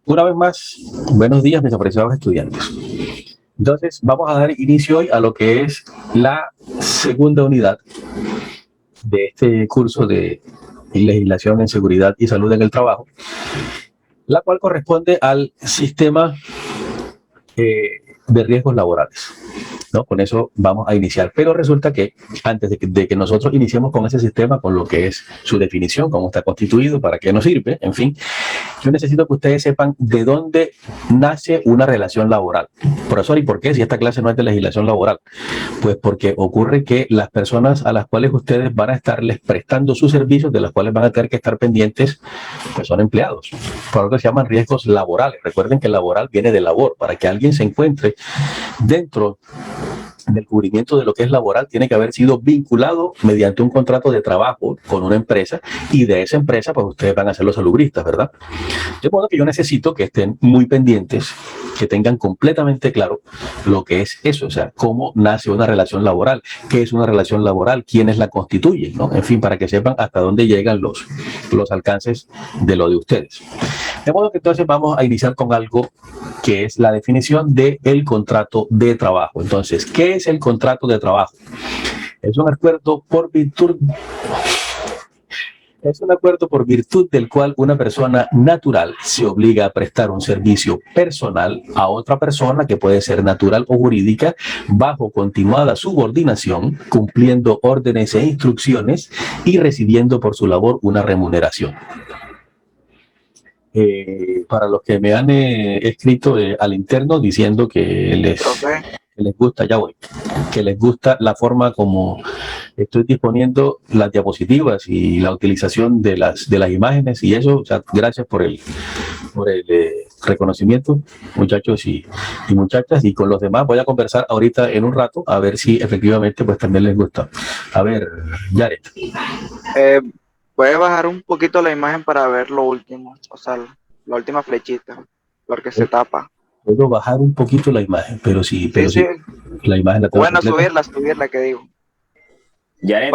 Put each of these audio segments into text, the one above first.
Una vez más, buenos días, mis apreciados estudiantes. Entonces, vamos a dar inicio hoy a lo que es la segunda unidad de este curso de legislación en seguridad y salud en el trabajo, la cual corresponde al sistema de riesgos laborales. ¿No? Con eso vamos a iniciar. Pero resulta que antes de que nosotros iniciemos con ese sistema, con lo que es su definición, cómo está constituido, para qué nos sirve, en fin, yo necesito que ustedes sepan de dónde nace una relación laboral. Profesor, ¿y por qué si esta clase no es de legislación laboral? Pues porque ocurre que las personas a las cuales ustedes van a estarles prestando sus servicios, de las cuales van a tener que estar pendientes, pues son empleados. Por lo que se llaman riesgos laborales. Recuerden que laboral viene de labor. Para que alguien se encuentre dentro del cubrimiento de lo que es laboral, tiene que haber sido vinculado mediante un contrato de trabajo con una empresa, y de esa empresa pues ustedes van a ser los salubristas, ¿verdad? De modo que yo necesito que estén muy pendientes, que tengan completamente claro lo que es eso, o sea, cómo nace una relación laboral, qué es una relación laboral, quiénes la constituyen, ¿no? En fin, para que sepan hasta dónde llegan los alcances de lo de ustedes. De modo que entonces vamos a iniciar con algo que es la definición del contrato de trabajo. Entonces, ¿qué es el contrato de trabajo? Es un acuerdo por virtud del cual una persona natural se obliga a prestar un servicio personal a otra persona, que puede ser natural o jurídica, bajo continuada subordinación, cumpliendo órdenes e instrucciones y recibiendo por su labor una remuneración. Para los que me han escrito al interno diciendo que les gusta, ya voy, que les gusta la forma como estoy disponiendo las diapositivas y la utilización de las imágenes y eso, o sea, gracias por el reconocimiento, muchachos y muchachas, y con los demás voy a conversar ahorita en un rato a ver si efectivamente pues también les gusta. A ver, Yaret. Puedes bajar un poquito la imagen para ver lo último, o sea, la última flechita, porque se tapa. Puedo bajar un poquito la imagen, pero sí. La imagen la tengo completa. Subirla, que digo. Ya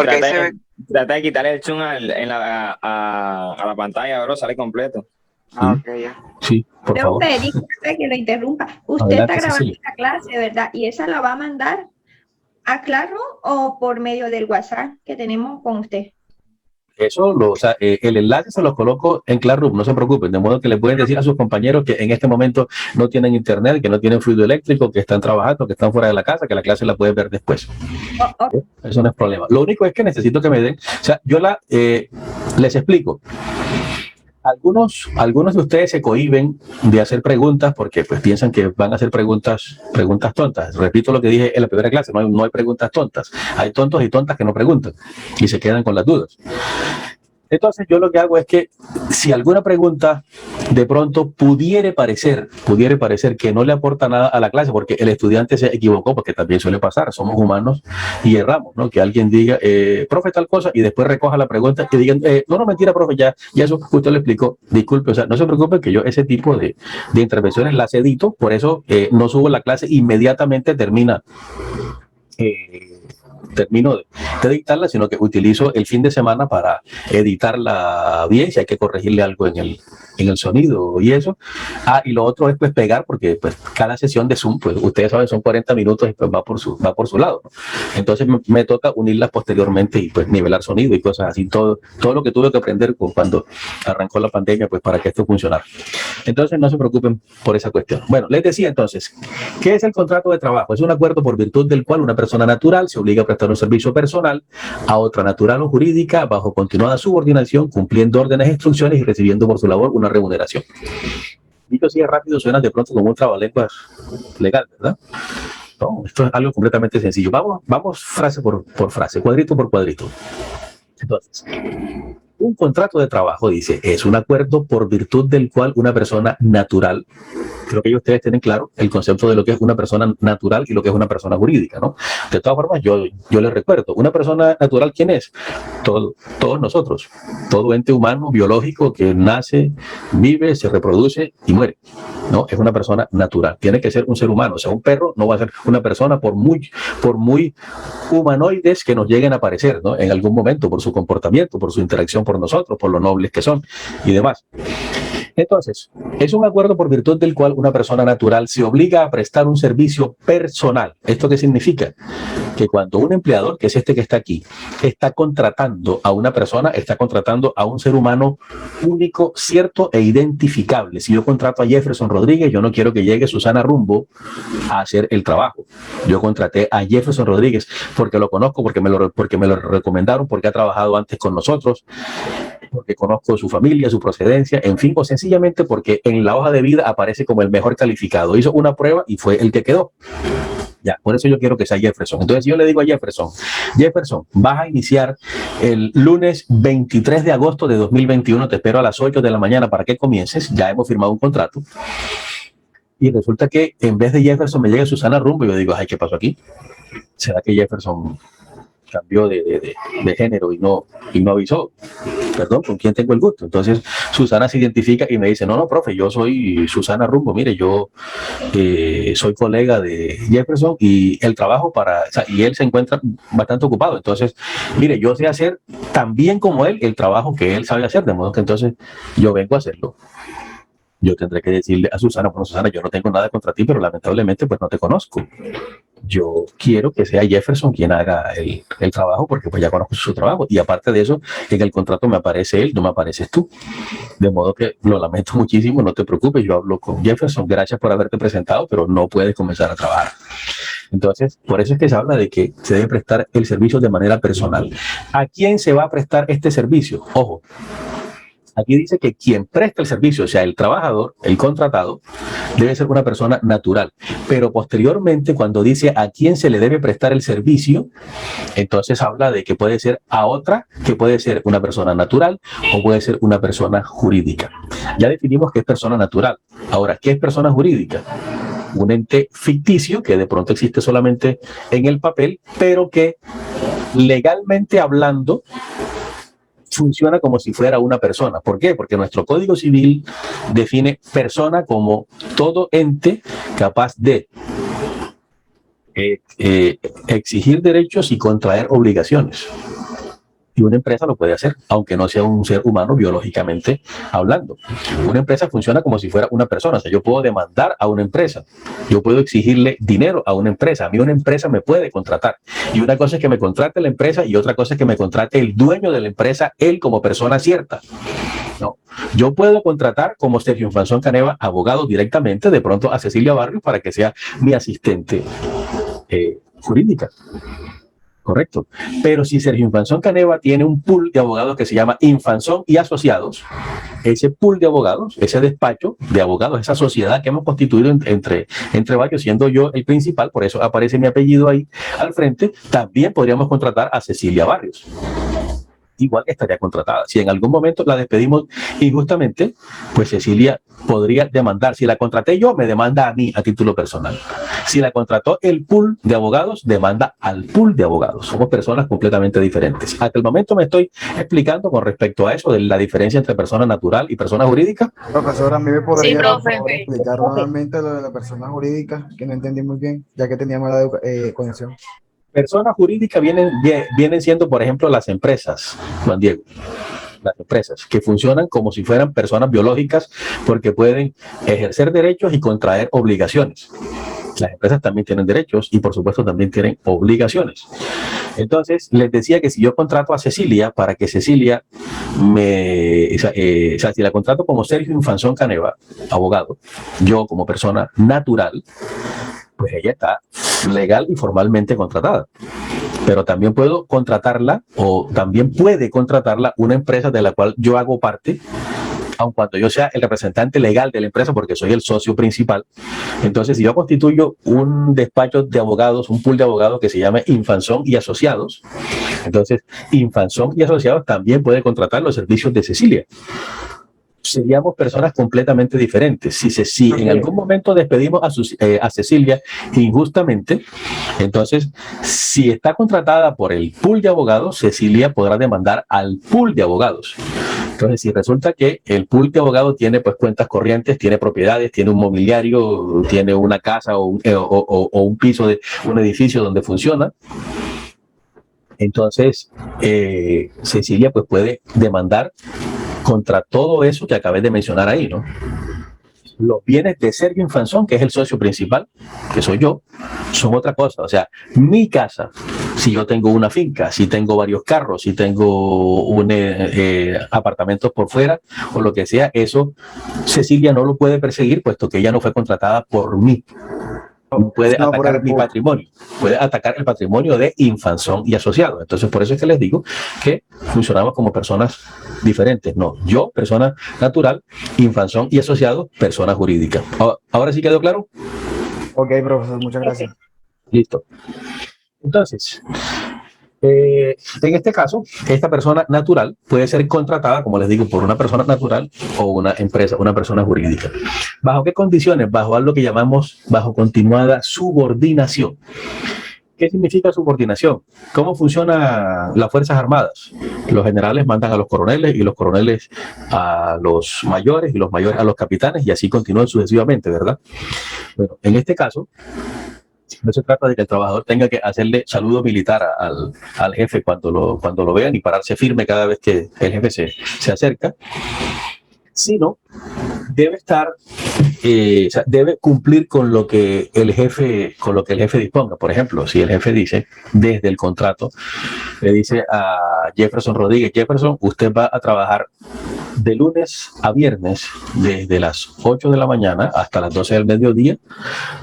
trata de quitar el zoom a la pantalla, bro, sale completo. Ok, ya. Sí, por favor. Disculpe que lo interrumpa. Usted adelante, está grabando la clase, ¿verdad? ¿Y esa la va a mandar a Classroom o por medio del WhatsApp que tenemos con usted? Eso, el enlace se los coloco en Classroom, no se preocupen, de modo que les pueden decir a sus compañeros que en este momento no tienen internet, que no tienen fluido eléctrico, que están trabajando, que están fuera de la casa, que la clase la pueden ver después. Eso no es problema. Lo único es que necesito que me den, o sea, yo les explico. Algunos de ustedes se cohíben de hacer preguntas porque pues piensan que van a hacer preguntas tontas. Repito lo que dije en la primera clase, no hay preguntas tontas. Hay tontos y tontas que no preguntan y se quedan con las dudas. Entonces yo lo que hago es que si alguna pregunta de pronto pudiere parecer que no le aporta nada a la clase porque el estudiante se equivocó, porque también suele pasar, somos humanos y erramos, ¿no? Que alguien diga, profe, tal cosa, y después recoja la pregunta y digan, no, mentira, profe, ya eso usted lo explicó, disculpe, o sea, no se preocupe que yo ese tipo de intervenciones las edito, por eso no subo la clase inmediatamente termino de dictarla, sino que utilizo el fin de semana para editarla bien, si hay que corregirle algo en el sonido y eso. Y lo otro es pues pegar, porque pues cada sesión de Zoom, pues ustedes saben, son 40 minutos y pues va por su lado, ¿no? Entonces me toca unirlas posteriormente y pues nivelar sonido y cosas así, todo lo que tuve que aprender cuando arrancó la pandemia, pues para que esto funcionara. Entonces no se preocupen por esa cuestión. Bueno, les decía entonces, ¿qué es el contrato de trabajo? Es un acuerdo por virtud del cual una persona natural se obliga a prestar un servicio personal a otra natural o jurídica bajo continuada subordinación, cumpliendo órdenes e instrucciones y recibiendo por su labor una remuneración. Dicho así rápido, suena de pronto como un trabalenguas legal, ¿verdad? No, esto es algo completamente sencillo. Vamos frase por frase, cuadrito por cuadrito. Entonces, un contrato de trabajo, dice, es un acuerdo por virtud del cual una persona natural, creo que ustedes tienen claro el concepto de lo que es una persona natural y lo que es una persona jurídica, ¿no? De todas formas, yo les recuerdo, una persona natural, ¿quién es? Todos nosotros, todo ente humano, biológico, que nace, vive, se reproduce y muere, ¿no? Es una persona natural, tiene que ser un ser humano, o sea, un perro no va a ser una persona por muy humanoides que nos lleguen a parecer, ¿no? En algún momento, por su comportamiento, por su interacción por nosotros, por lo nobles que son y demás. Entonces, es un acuerdo por virtud del cual una persona natural se obliga a prestar un servicio personal. ¿Esto qué significa? Que cuando un empleador, que es este que está aquí, está contratando a una persona, está contratando a un ser humano único, cierto e identificable. Si yo contrato a Jefferson Rodríguez, yo no quiero que llegue Susana Rumbo a hacer el trabajo. Yo contraté a Jefferson Rodríguez porque lo conozco, porque me lo recomendaron, porque ha trabajado antes con nosotros, porque conozco su familia, su procedencia, en fin, o sencillamente porque en la hoja de vida aparece como el mejor calificado. Hizo una prueba y fue el que quedó. Ya, por eso yo quiero que sea Jefferson. Entonces yo le digo a Jefferson, vas a iniciar el lunes 23 de agosto de 2021, te espero a las 8 de la mañana para que comiences, ya hemos firmado un contrato. Y resulta que en vez de Jefferson me llega Susana Rumbo y yo digo, ay, ¿qué pasó aquí? ¿Será que Jefferson cambió de género y no avisó? Perdón, ¿con quién tengo el gusto? Entonces Susana se identifica y me dice, no, profe, yo soy Susana Rumbo, mire, yo soy colega de Jefferson y el trabajo y él se encuentra bastante ocupado, entonces, mire, yo sé hacer tan bien como él el trabajo que él sabe hacer, de modo que entonces yo vengo a hacerlo. Yo tendré que decirle a Susana, bueno, Susana, yo no tengo nada contra ti, pero lamentablemente pues no te conozco. Yo quiero que sea Jefferson quien haga el trabajo, porque pues ya conozco su trabajo. Y aparte de eso, en el contrato me aparece él, no me apareces tú. De modo que lo lamento muchísimo, no te preocupes, yo hablo con Jefferson, gracias por haberte presentado, pero no puedes comenzar a trabajar. Entonces, por eso es que se habla de que se debe prestar el servicio de manera personal. ¿A quién se va a prestar este servicio? Ojo. Aquí dice que quien presta el servicio, o sea, el trabajador, el contratado, debe ser una persona natural. Pero posteriormente, cuando dice a quién se le debe prestar el servicio, entonces habla de que puede ser a otra, que puede ser una persona natural o puede ser una persona jurídica. Ya definimos qué es persona natural. Ahora, ¿qué es persona jurídica? Un ente ficticio que de pronto existe solamente en el papel, pero que legalmente hablando funciona como si fuera una persona. ¿Por qué? Porque nuestro Código Civil define persona como todo ente capaz de exigir derechos y contraer obligaciones. Y una empresa lo puede hacer, aunque no sea un ser humano biológicamente hablando. Una empresa funciona como si fuera una persona. O sea, yo puedo demandar a una empresa. Yo puedo exigirle dinero a una empresa. A mí una empresa me puede contratar. Y una cosa es que me contrate la empresa y otra cosa es que me contrate el dueño de la empresa, él como persona cierta. No. Yo puedo contratar como Sergio Infanzón Caneva, abogado directamente, de pronto a Cecilia Barrios para que sea mi asistente jurídica. Correcto. Pero si Sergio Infanzón Caneva tiene un pool de abogados que se llama Infanzón y Asociados, ese pool de abogados, ese despacho de abogados, esa sociedad que hemos constituido entre varios, siendo yo el principal, por eso aparece mi apellido ahí al frente, también podríamos contratar a Cecilia Barrios. Igual estaría contratada. Si en algún momento la despedimos injustamente, pues Cecilia podría demandar. Si la contraté yo, me demanda a mí a título personal. Si la contrató el pool de abogados, demanda al pool de abogados. Somos personas completamente diferentes. Hasta el momento me estoy explicando con respecto a eso de la diferencia entre persona natural y persona jurídica. Profesor, a mí me podría explicar nuevamente lo de la persona jurídica, que no entendí muy bien, ya que teníamos la conexión. Personas jurídicas vienen siendo, por ejemplo, las empresas, Juan Diego. Las empresas que funcionan como si fueran personas biológicas porque pueden ejercer derechos y contraer obligaciones. Las empresas también tienen derechos y, por supuesto, también tienen obligaciones. Entonces, les decía que si yo contrato a Cecilia para que Cecilia si la contrato como Sergio Infanzón Caneva, abogado, yo como persona natural, pues ella está legal y formalmente contratada. Pero también puedo contratarla o también puede contratarla una empresa de la cual yo hago parte, aun cuando yo sea el representante legal de la empresa porque soy el socio principal. Entonces, si yo constituyo un despacho de abogados, un pool de abogados que se llama Infanzón y Asociados, entonces Infanzón y Asociados también puede contratar los servicios de Cecilia. Seríamos personas completamente diferentes. Si en algún momento despedimos a Cecilia injustamente, entonces, si está contratada por el pool de abogados, Cecilia podrá demandar al pool de abogados. Entonces, si resulta que el pool de abogados tiene pues cuentas corrientes, tiene propiedades, tiene un mobiliario, tiene una casa o un piso de un edificio donde funciona, entonces Cecilia pues puede demandar contra todo eso que acabé de mencionar ahí, ¿no? Los bienes de Sergio Infanzón, que es el socio principal, que soy yo, son otra cosa. O sea, mi casa, si yo tengo una finca, si tengo varios carros, si tengo un apartamentos por fuera o lo que sea, eso Cecilia no lo puede perseguir, puesto que ella no fue contratada por mí. No puede atacar mi patrimonio, puede atacar el patrimonio de Infanzón y asociados. Entonces, por eso es que les digo que funcionamos como personas diferentes. No, yo, persona natural, Infanzón y asociados, persona jurídica. ¿Ahora sí quedó claro? Ok, profesor, muchas gracias. Listo. Entonces, en este caso, esta persona natural puede ser contratada, como les digo, por una persona natural o una empresa, una persona jurídica. ¿Bajo qué condiciones? Bajo algo que llamamos bajo continuada subordinación. ¿Qué significa subordinación? ¿Cómo funcionan las Fuerzas Armadas? Los generales mandan a los coroneles y los coroneles a los mayores y los mayores a los capitanes y así continúan sucesivamente, ¿verdad? Bueno, en este caso, no se trata de que el trabajador tenga que hacerle saludo militar al jefe cuando lo vean y pararse firme cada vez que el jefe se acerca, sino debe estar, o sea, debe cumplir con lo que el jefe disponga. Por ejemplo, si el jefe dice desde el contrato, le dice a Jefferson Rodríguez: Jefferson, usted va a trabajar de lunes a viernes desde las 8 de la mañana hasta las 12 del mediodía,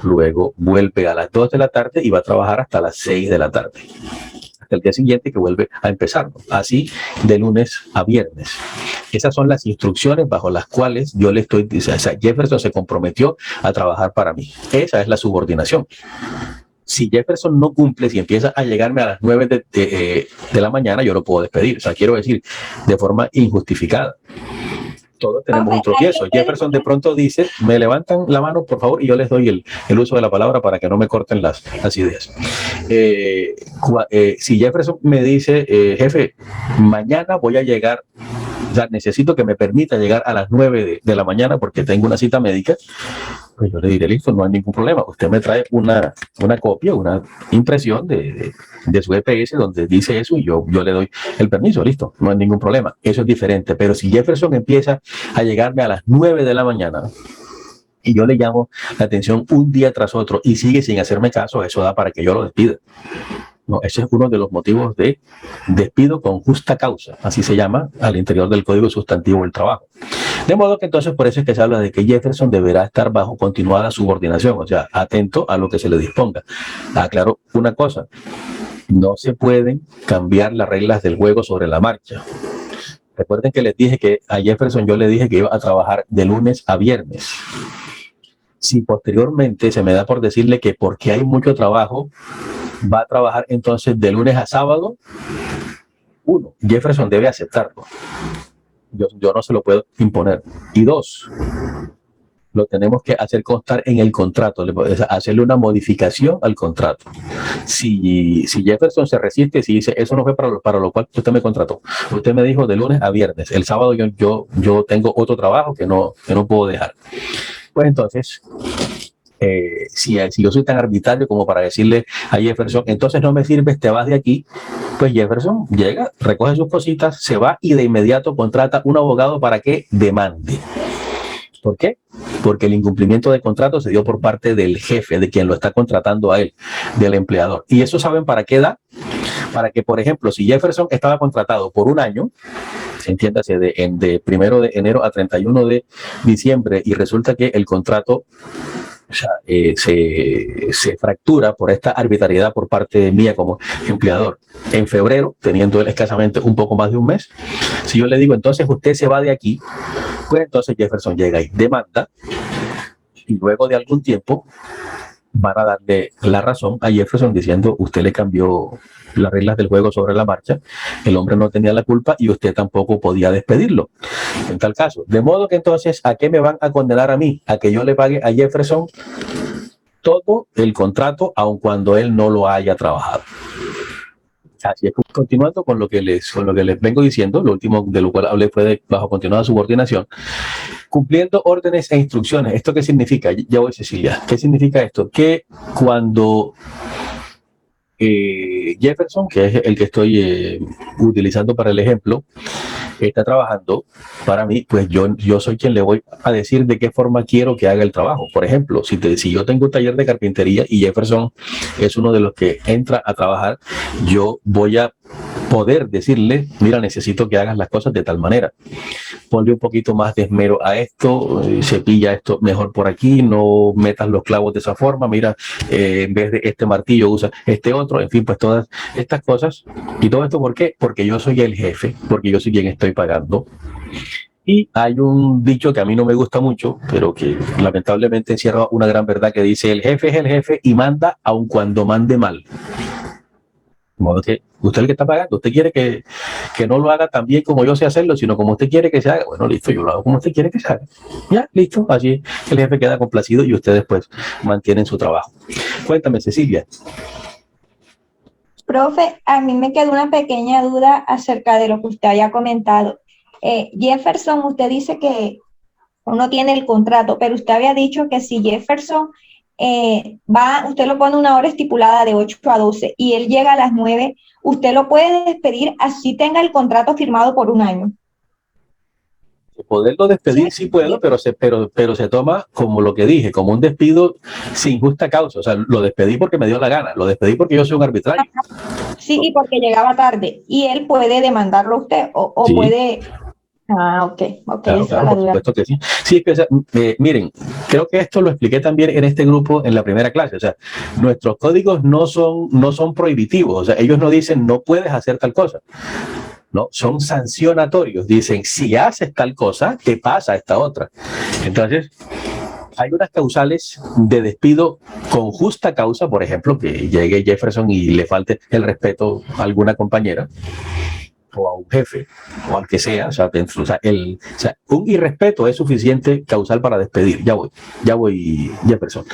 luego vuelve a las 2 de la tarde y va a trabajar hasta las 6 de la tarde, hasta el día siguiente que vuelve a empezar, así de lunes a viernes. Esas son las instrucciones bajo las cuales yo le estoy diciendo, o sea, Jefferson se comprometió a trabajar para mí. Esa es la subordinación. Si Jefferson no cumple, si empieza a llegarme a las 9 de la mañana, yo lo puedo despedir. O sea, quiero decir, de forma injustificada. Todos tenemos un tropiezo. Jefferson de pronto dice: me levantan la mano, por favor, y yo les doy el uso de la palabra para que no me corten las ideas. Si Jefferson me dice: jefe, mañana voy a llegar, o sea, necesito que me permita llegar a las 9 de la mañana porque tengo una cita médica, pues yo le diré: listo, no hay ningún problema. Usted me trae una copia, una impresión de su EPS donde dice eso y yo le doy el permiso, listo, no hay ningún problema. Eso es diferente. Pero si Jefferson empieza a llegarme a las 9 de la mañana y yo le llamo la atención un día tras otro y sigue sin hacerme caso, eso da para que yo lo despida. No, ese es uno de los motivos de despido con justa causa, así se llama al interior del Código Sustantivo del Trabajo. De modo que entonces por eso es que se habla de que Jefferson deberá estar bajo continuada subordinación, o sea, atento a lo que se le disponga. Aclaro una cosa: no se pueden cambiar las reglas del juego sobre la marcha. Recuerden que les dije que a Jefferson yo le dije que iba a trabajar de lunes a viernes. Si posteriormente se me da por decirle que porque hay mucho trabajo, va a trabajar entonces de lunes a sábado, uno, Jefferson debe aceptarlo. Yo no se lo puedo imponer. Y dos, lo tenemos que hacer constar en el contrato, hacerle una modificación al contrato. Si Jefferson se resiste, si dice: eso no fue para lo cual usted me contrató, usted me dijo de lunes a viernes, el sábado yo tengo otro trabajo que no puedo dejar, pues entonces, si yo soy tan arbitrario como para decirle a Jefferson: entonces no me sirves, te vas de aquí, pues Jefferson llega, recoge sus cositas, se va y de inmediato contrata un abogado para que demande. ¿Por qué? Porque el incumplimiento de contrato se dio por parte del jefe, de quien lo está contratando a él, del empleador. ¿Y eso saben para qué da? Para que, por ejemplo, si Jefferson estaba contratado por un año, entiéndase, de 1 de enero a 31 de diciembre, y resulta que el contrato, o sea, se fractura por esta arbitrariedad por parte mía como empleador en febrero, teniendo él escasamente un poco más de un mes, si yo le digo: entonces usted se va de aquí, pues entonces Jefferson llega y demanda, y luego de algún tiempo van a darle la razón a Jefferson diciendo: usted le cambió las reglas del juego sobre la marcha, el hombre no tenía la culpa y usted tampoco podía despedirlo en tal caso. De modo que entonces, ¿a qué me van a condenar a mí? A que yo le pague a Jefferson todo el contrato, aun cuando él no lo haya trabajado. Así es, continuando con lo que les vengo diciendo, lo último de lo cual hablé fue de bajo continuada subordinación. Cumpliendo órdenes e instrucciones. ¿Esto qué significa? Ya voy, Cecilia. ¿Qué significa esto? Que cuando Jefferson, que es el que estoy utilizando para el ejemplo, está trabajando para mí, pues yo soy quien le voy a decir de qué forma quiero que haga el trabajo. Por ejemplo, si yo tengo un taller de carpintería y Jefferson es uno de los que entra a trabajar, yo voy a poder decirle, mira, necesito que hagas las cosas de tal manera. Ponle un poquito más de esmero a esto, cepilla esto mejor por aquí, no metas los clavos de esa forma, mira, en vez de este martillo usa este otro, en fin, pues todas estas cosas. ¿Y todo esto por qué? Porque yo soy el jefe, porque yo soy quien estoy pagando. Y hay un dicho que a mí no me gusta mucho, pero que lamentablemente encierra una gran verdad que dice, el jefe es el jefe y manda aun cuando mande mal. De modo que usted es el que está pagando, usted quiere que no lo haga tan bien como yo sé hacerlo, sino como usted quiere que se haga. Bueno, listo, yo lo hago como usted quiere que se haga. Ya, listo, así el jefe queda complacido y ustedes pues mantienen su trabajo. Cuéntame, Cecilia. Profe, a mí me quedó una pequeña duda acerca de lo que usted había comentado. Jefferson, usted dice que uno tiene el contrato, pero usted había dicho que si Jefferson usted lo pone una hora estipulada de 8 a 12 y él llega a las 9, usted lo puede despedir así tenga el contrato firmado por un año. Poderlo despedir sí puedo, pero se toma como lo que dije, como un despido sin justa causa. O sea, lo despedí porque me dio la gana, lo despedí porque yo soy un arbitrario. Sí, y porque llegaba tarde. Y él puede demandarlo a usted o sí. Puede... Ah, ok. Claro, por supuesto que sí. Sí, es que, o sea, miren, creo que esto lo expliqué también en este grupo en la primera clase. O sea, nuestros códigos no son prohibitivos. O sea, ellos no dicen no puedes hacer tal cosa. No, son sancionatorios. Dicen, si haces tal cosa, te pasa esta otra. Entonces, hay unas causales de despido con justa causa, por ejemplo, que llegue Jefferson y le falte el respeto a alguna compañera o a un jefe o al que sea, o sea, un irrespeto es suficiente causal para despedir. Ya voy Jefferson,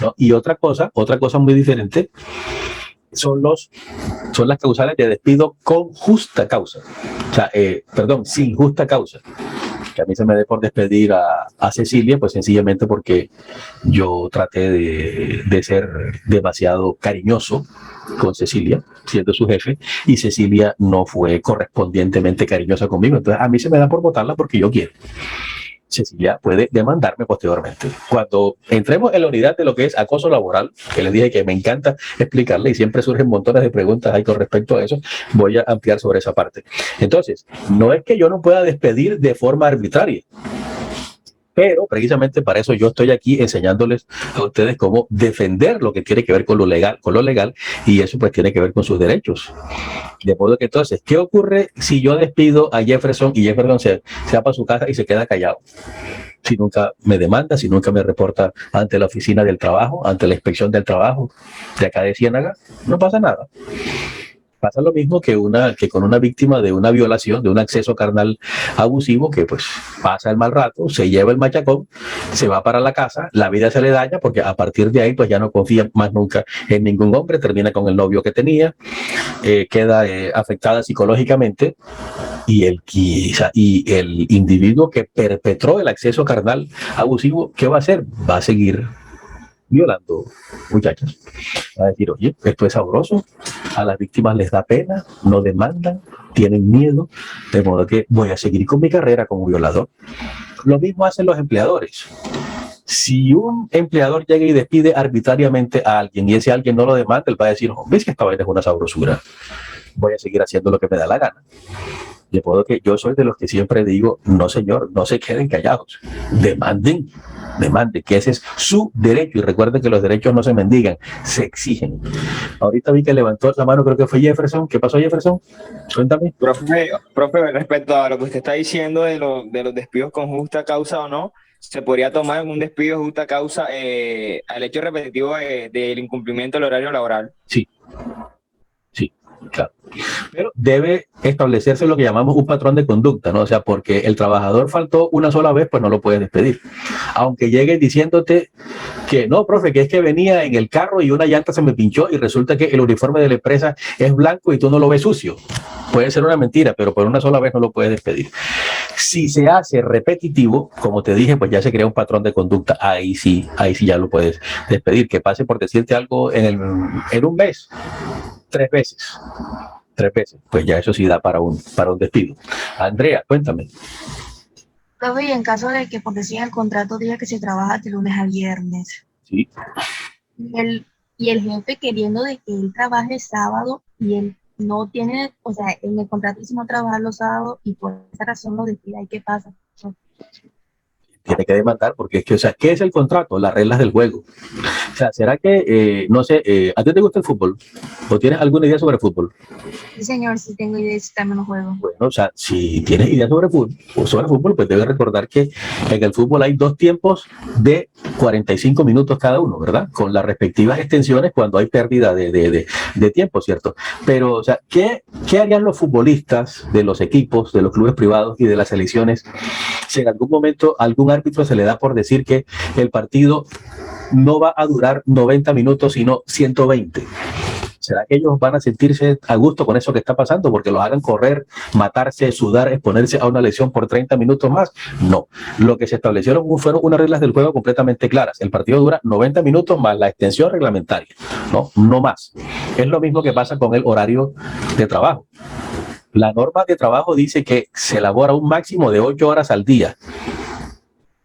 ¿no? Y otra cosa muy diferente son las causales de despido con justa causa, o sea, sin justa causa. Que a mí se me dé por despedir a Cecilia, pues sencillamente porque yo traté de ser demasiado cariñoso con Cecilia, siendo su jefe, y Cecilia no fue correspondientemente cariñosa conmigo. Entonces a mí se me da por votarla porque yo quiero. Cecilia puede demandarme posteriormente. Cuando entremos en la unidad de lo que es acoso laboral, que les dije que me encanta explicarle y siempre surgen montones de preguntas ahí con respecto a eso, voy a ampliar sobre esa parte. Entonces, no es que yo no pueda despedir de forma arbitraria, pero precisamente para eso yo estoy aquí enseñándoles a ustedes cómo defender lo que tiene que ver con lo legal, y eso pues tiene que ver con sus derechos. De modo que entonces, ¿qué ocurre si yo despido a Jefferson y Jefferson se va para su casa y se queda callado? Si nunca me demanda, si nunca me reporta ante la oficina del trabajo, ante la inspección del trabajo de acá de Ciénaga, no pasa nada. Pasa lo mismo que con una víctima de una violación, de un acceso carnal abusivo, que pues pasa el mal rato, se lleva el machacón, se va para la casa, la vida se le daña porque a partir de ahí pues ya no confía más nunca en ningún hombre, termina con el novio que tenía, queda afectada psicológicamente, y el individuo que perpetró el acceso carnal abusivo, ¿qué va a hacer? Va a seguir violando muchachas. Va a decir, oye, esto es sabroso, a las víctimas les da pena, no demandan, tienen miedo, de modo que voy a seguir con mi carrera como violador. Lo mismo hacen los empleadores. Si un empleador llega y despide arbitrariamente a alguien y ese alguien no lo demanda, él va a decir, hombre, es que esta vaina es una sabrosura, voy a seguir haciendo lo que me da la gana. De modo que yo soy de los que siempre digo, no señor, no se queden callados, demanden, que ese es su derecho, y recuerden que los derechos no se mendigan, se exigen. Ahorita vi que levantó la mano, creo que fue Jefferson. ¿Qué pasó, Jefferson? Cuéntame. Profe, respecto a lo que usted está diciendo de los despidos con justa causa o no, se podría tomar un despido de justa causa al hecho repetitivo del incumplimiento del horario laboral. Sí, claro. Pero debe establecerse lo que llamamos un patrón de conducta, ¿no? O sea, porque el trabajador faltó una sola vez, pues no lo puedes despedir. Aunque llegue diciéndote que no, profe, que es que venía en el carro y una llanta se me pinchó y resulta que el uniforme de la empresa es blanco y tú no lo ves sucio. Puede ser una mentira, pero por una sola vez no lo puedes despedir. Si se hace repetitivo, como te dije, pues ya se crea un patrón de conducta. Ahí sí ya lo puedes despedir. Que pase por decirte algo en un mes, 3 veces. 3 veces. Pues ya eso sí da para un despido. Andrea, cuéntame. Profe, y en caso de que, por decir, el contrato diga que se trabaja de lunes a viernes, Sí. y el jefe queriendo de que él trabaje sábado y él no tiene, o sea, en el contrato dice no trabajar los sábados y por esa razón lo despide, ¿y qué pasa? Tiene que demandar porque es que, o sea, ¿qué es el contrato? Las reglas del juego. O sea, ¿será que, no sé, a ti te gusta el fútbol? ¿O tienes alguna idea sobre fútbol? Sí, señor, sí tengo idea, si también lo juego. Bueno, o sea, si tienes idea sobre fútbol, pues debes recordar que en el fútbol hay 2 tiempos de 45 minutos cada uno, ¿verdad? Con las respectivas extensiones cuando hay pérdida de tiempo, ¿cierto? Pero, o sea, ¿qué harían los futbolistas de los equipos, de los clubes privados y de las selecciones si en algún momento algún árbitro se le da por decir que el partido no va a durar 90 minutos, sino 120? ¿Será que ellos van a sentirse a gusto con eso que está pasando? Porque los hagan correr, matarse, sudar, exponerse a una lesión por 30 minutos más. No. Lo que se establecieron fueron unas reglas del juego completamente claras. El partido dura 90 minutos más la extensión reglamentaria. No más. Es lo mismo que pasa con el horario de trabajo. La norma de trabajo dice que se elabora un máximo de 8 horas al día,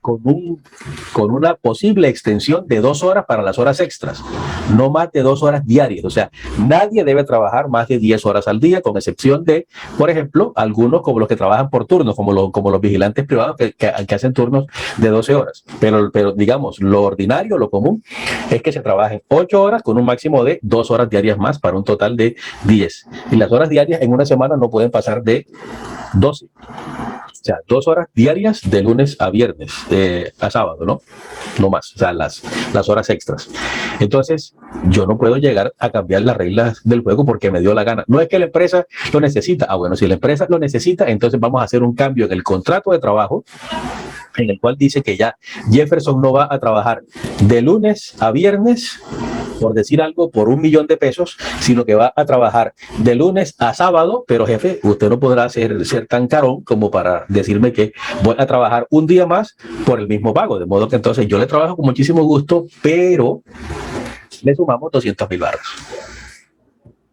con una posible extensión de 2 horas para las horas extras, no más de 2 horas diarias. O sea, nadie debe trabajar más de 10 horas al día, con excepción de, por ejemplo, algunos como los que trabajan por turnos, como los vigilantes privados que hacen turnos de 12 horas. Pero digamos, lo ordinario, lo común, es que se trabajen 8 horas con un máximo de 2 horas diarias más para un total de 10. Y las horas diarias en una semana no pueden pasar de 12. O sea, 2 horas diarias de lunes a viernes, a sábado, ¿no? No más, o sea, las horas extras. Entonces, yo no puedo llegar a cambiar las reglas del juego porque me dio la gana. No es que la empresa lo necesita. Ah, bueno, si la empresa lo necesita, entonces vamos a hacer un cambio en el contrato de trabajo, en el cual dice que ya Jefferson no va a trabajar de lunes a viernes, por decir algo, por $1,000,000, sino que va a trabajar de lunes a sábado. Pero jefe, usted no podrá ser tan carón como para decirme que voy a trabajar un día más por el mismo pago, de modo que entonces yo le trabajo con muchísimo gusto, pero le sumamos 200,000 barras.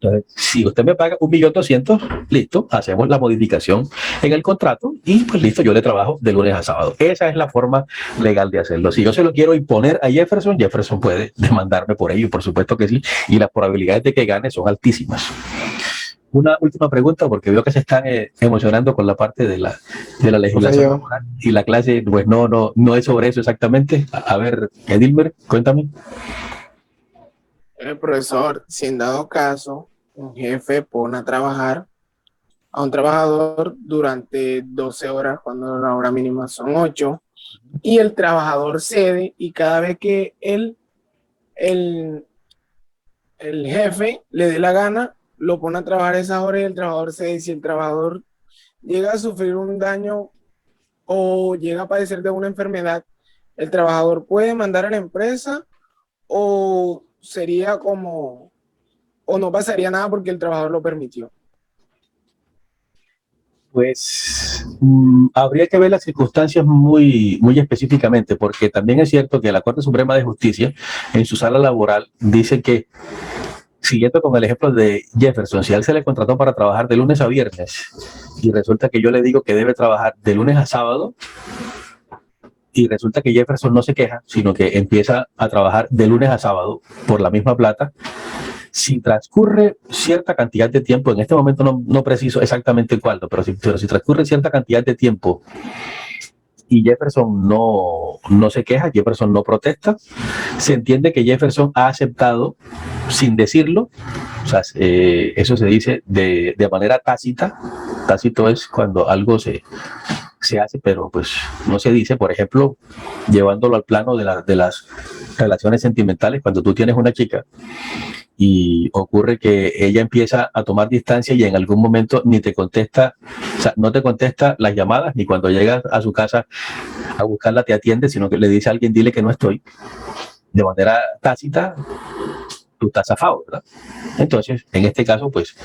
Entonces, si usted me paga 1,200,000, listo, hacemos la modificación en el contrato y pues listo, yo le trabajo de lunes a sábado. Esa es la forma legal de hacerlo. Si yo se lo quiero imponer a Jefferson puede demandarme por ello, por supuesto que sí, y las probabilidades de que gane son altísimas. Una última pregunta, porque veo que se están emocionando con la parte de la legislación laboral y la clase, pues no es sobre eso exactamente. A ver, Edilmer, cuéntame. Profesor, si en dado caso un jefe pone a trabajar a un trabajador durante 12 horas, cuando la hora mínima son 8, y el trabajador cede, y cada vez que el jefe le dé la gana, lo pone a trabajar esas horas y el trabajador cede, y si el trabajador llega a sufrir un daño o llega a padecer de una enfermedad, el trabajador puede mandar a la empresa, o sería como, o no pasaría nada porque el trabajador lo permitió. Pues habría que ver las circunstancias muy específicamente, porque también es cierto que la Corte Suprema de Justicia, en su sala laboral, dice que, siguiendo con el ejemplo de Jefferson, si a él se le contrató para trabajar de lunes a viernes y resulta que yo le digo que debe trabajar de lunes a sábado, y resulta que Jefferson no se queja, sino que empieza a trabajar de lunes a sábado por la misma plata, si transcurre cierta cantidad de tiempo, en este momento no preciso exactamente cuál, pero si transcurre cierta cantidad de tiempo y Jefferson no se queja, Jefferson no protesta, se entiende que Jefferson ha aceptado sin decirlo. O sea, eso se dice de manera tácita. Tácito es cuando algo se hace, pero pues no se dice. Por ejemplo, llevándolo al plano de las relaciones sentimentales, cuando tú tienes una chica y ocurre que ella empieza a tomar distancia y en algún momento ni te contesta, o sea, no te contesta las llamadas, ni cuando llegas a su casa a buscarla te atiende, sino que le dice a alguien, dile que no estoy, de manera tácita, tú estás zafado, ¿verdad? Entonces, en este caso, pues,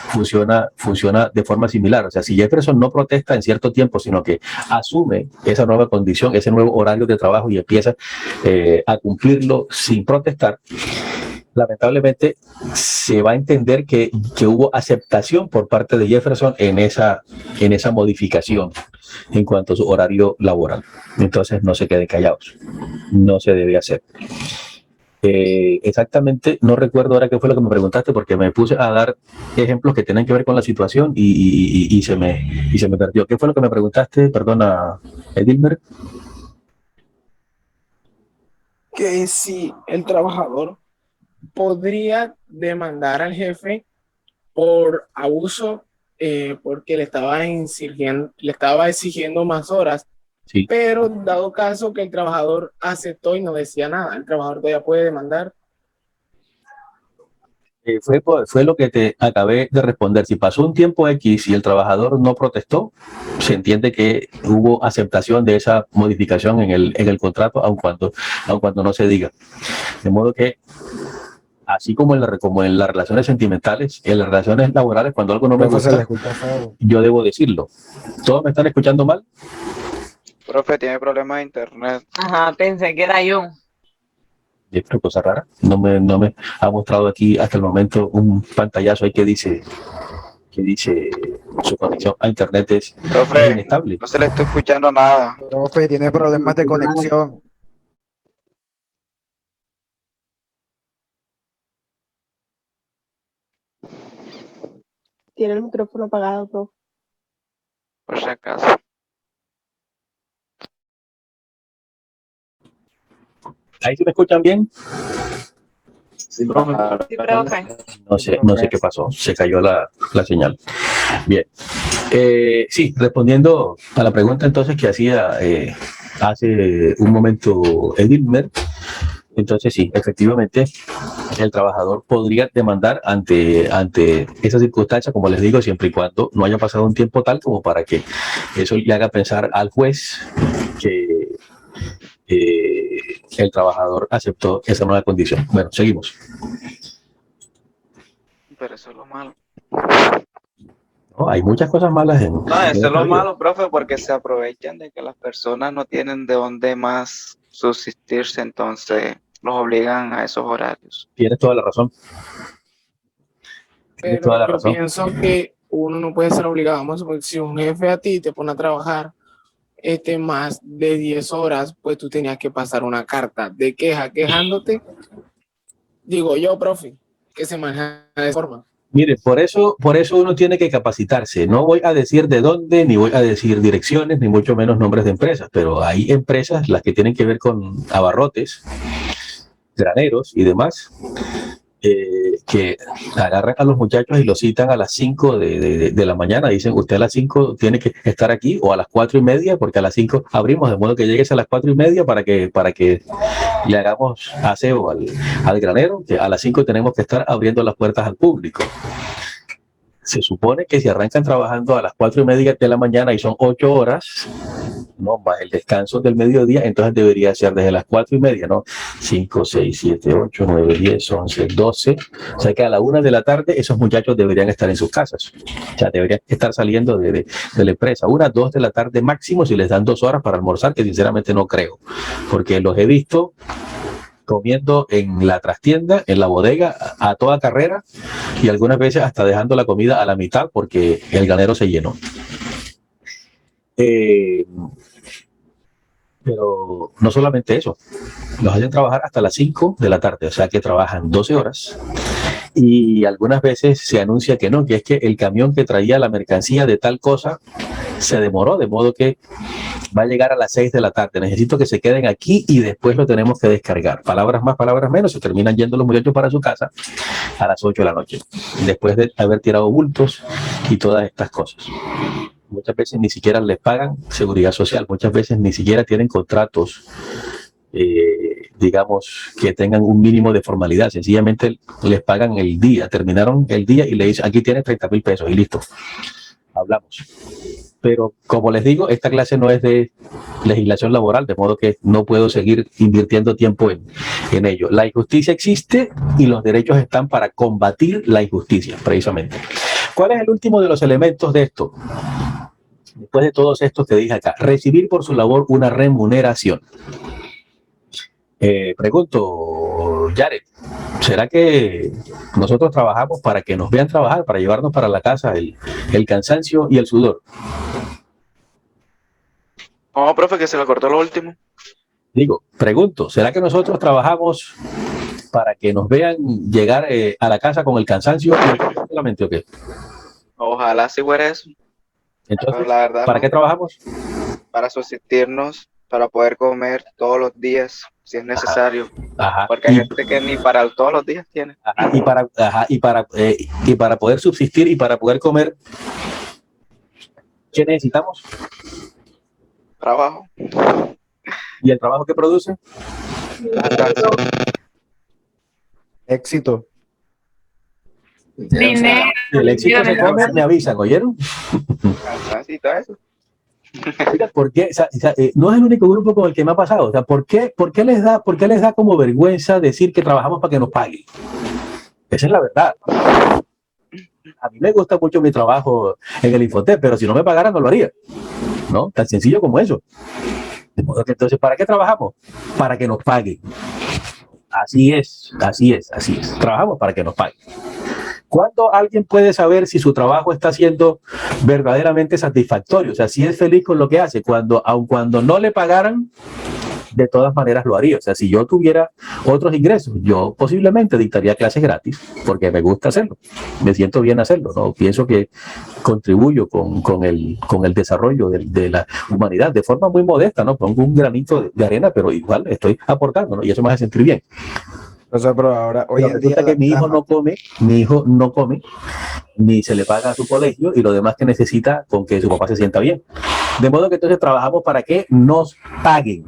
funciona de forma similar. O sea, si Jefferson no protesta en cierto tiempo, sino que asume esa nueva condición, ese nuevo horario de trabajo y empieza a cumplirlo sin protestar, lamentablemente se va a entender que hubo aceptación por parte de Jefferson en esa modificación en cuanto a su horario laboral. Entonces no se queden callados, no se debe hacer. Exactamente, no recuerdo ahora qué fue lo que me preguntaste porque me puse a dar ejemplos que tienen que ver con la situación y se me perdió. ¿Qué fue lo que me preguntaste? Perdona, Edilmer. Que si el trabajador podría demandar al jefe por abuso, porque le estaba exigiendo más horas. Sí. Pero dado caso que el trabajador aceptó y no decía nada, el trabajador todavía puede demandar. Fue lo que te acabé de responder. Si pasó un tiempo X y el trabajador no protestó, se entiende que hubo aceptación de esa modificación en el contrato, aun cuando no se diga. De modo que, así como en las relaciones sentimentales, en las relaciones laborales, cuando algo no me gusta, yo debo decirlo. ¿Todos me están escuchando mal? Profe, tiene problemas de internet. Ajá, pensé que era yo. Y es una cosa rara. No me ha mostrado aquí hasta el momento un pantallazo ahí que dice su conexión a internet es inestable. No se le está escuchando nada. Profe, tiene problemas de conexión. Tiene el micrófono apagado, profe. Por si acaso. ¿Ahí sí me escuchan bien? Sí, profe. No sé qué pasó, se cayó la señal. Bien. Sí, respondiendo a la pregunta entonces que hacía hace un momento Edilmer, entonces sí, efectivamente el trabajador podría demandar ante esa circunstancia, como les digo, siempre y cuando no haya pasado un tiempo tal como para que eso le haga pensar al juez que el trabajador aceptó esa nueva condición. Bueno, seguimos. Pero eso es lo malo. No, hay muchas cosas malas en... No, eso es lo malo, profe, porque se aprovechan de que las personas no tienen de dónde más subsistirse, entonces los obligan a esos horarios. Tienes toda la razón. Pero yo pienso que uno no puede ser obligado. Vamos a suponer, si un jefe a ti te pone a trabajar más de 10 horas, pues tú tenías que pasar una carta de queja quejándote. Digo yo, profe, que se maneja de esa forma. Mire, por eso uno tiene que capacitarse. No voy a decir de dónde, ni voy a decir direcciones, ni mucho menos nombres de empresas, pero hay empresas, las que tienen que ver con abarrotes, graneros y demás, que agarran a los muchachos y los citan a las 5 de la mañana. Dicen, usted a las 5 tiene que estar aquí, o a las 4:30, porque a las 5 abrimos, de modo que llegues a las 4:30 para que le hagamos aseo al granero, que a las 5 tenemos que estar abriendo las puertas al público. Se supone que si arrancan trabajando a las 4:30 de la mañana y son 8 horas, no más el descanso del mediodía, entonces debería ser desde las 4:30, ¿no? 5, 6, 7, 8, 9, 10, 11, 12. O sea que a la 1 de la tarde esos muchachos deberían estar en sus casas. O sea, deberían estar saliendo de la empresa. 1, 2 de la tarde máximo, si les dan 2 horas para almorzar, que sinceramente no creo. Porque los he visto comiendo en la trastienda, en la bodega, a toda carrera, y algunas veces hasta dejando la comida a la mitad porque el granero se llenó. Pero no solamente eso, los hacen trabajar hasta las 5 de la tarde, o sea que trabajan 12 horas, y algunas veces se anuncia que no, que es que el camión que traía la mercancía de tal cosa se demoró, de modo que va a llegar a las 6 de la tarde. Necesito que se queden aquí y después lo tenemos que descargar. Palabras más, palabras menos, se terminan yendo los muchachos para su casa a las 8 de la noche, después de haber tirado bultos y todas estas cosas. Muchas veces ni siquiera les pagan seguridad social, muchas veces ni siquiera tienen contratos, digamos, que tengan un mínimo de formalidad. Sencillamente les pagan el día, terminaron el día y le dicen, aquí tienes 30,000 pesos y listo, hablamos. Pero como les digo, esta clase no es de legislación laboral, de modo que no puedo seguir invirtiendo tiempo en ello. La injusticia existe y los derechos están para combatir la injusticia, precisamente. ¿Cuál es el último de los elementos de esto? Después de todos estos que dije acá, recibir por su labor una remuneración. Pregunto, Jared, ¿será que nosotros trabajamos para que nos vean trabajar, para llevarnos para la casa el cansancio y el sudor? No, profe, que se le cortó lo último. Digo, pregunto, ¿será que nosotros trabajamos para que nos vean llegar a la casa con el cansancio y el sudor solamente o qué? Ojalá si fuera eso. Entonces, Pero la verdad, ¿para no. qué trabajamos? Para subsistirnos, para poder comer todos los días, si es necesario. Ajá. Porque hay gente que ni para todos los días tiene. Ajá, y para poder subsistir y para poder comer, ¿qué necesitamos? Trabajo. ¿Y el trabajo que produce? Éxito. Dinero. Si el éxito se come, me avisan, ¿oyeron? Cansancio y todo eso. Mira, ¿por qué? O sea, no es el único grupo con el que me ha pasado. O sea, ¿por qué les da como vergüenza decir que trabajamos para que nos paguen? Esa es la verdad. A mí me gusta mucho mi trabajo en el Infotep, pero si no me pagaran no lo haría. ¿No? Tan sencillo como eso. De modo que entonces, ¿para qué trabajamos? Para que nos paguen. Así es. Trabajamos para que nos paguen. ¿Cuándo alguien puede saber si su trabajo está siendo verdaderamente satisfactorio? O sea, si es feliz con lo que hace, aun cuando no le pagaran, de todas maneras lo haría. O sea, si yo tuviera otros ingresos, yo posiblemente dictaría clases gratis, porque me gusta hacerlo, me siento bien hacerlo, ¿no? Pienso que contribuyo con el desarrollo de la humanidad de forma muy modesta, ¿no? Pongo un granito de arena, pero igual estoy aportando, ¿no? Y eso me hace sentir bien. O sea, pero ahora, hoy en día, Resulta que mi hijo no come, ni se le paga a su colegio y lo demás que necesita con que su papá se sienta bien. De modo que entonces trabajamos para que nos paguen.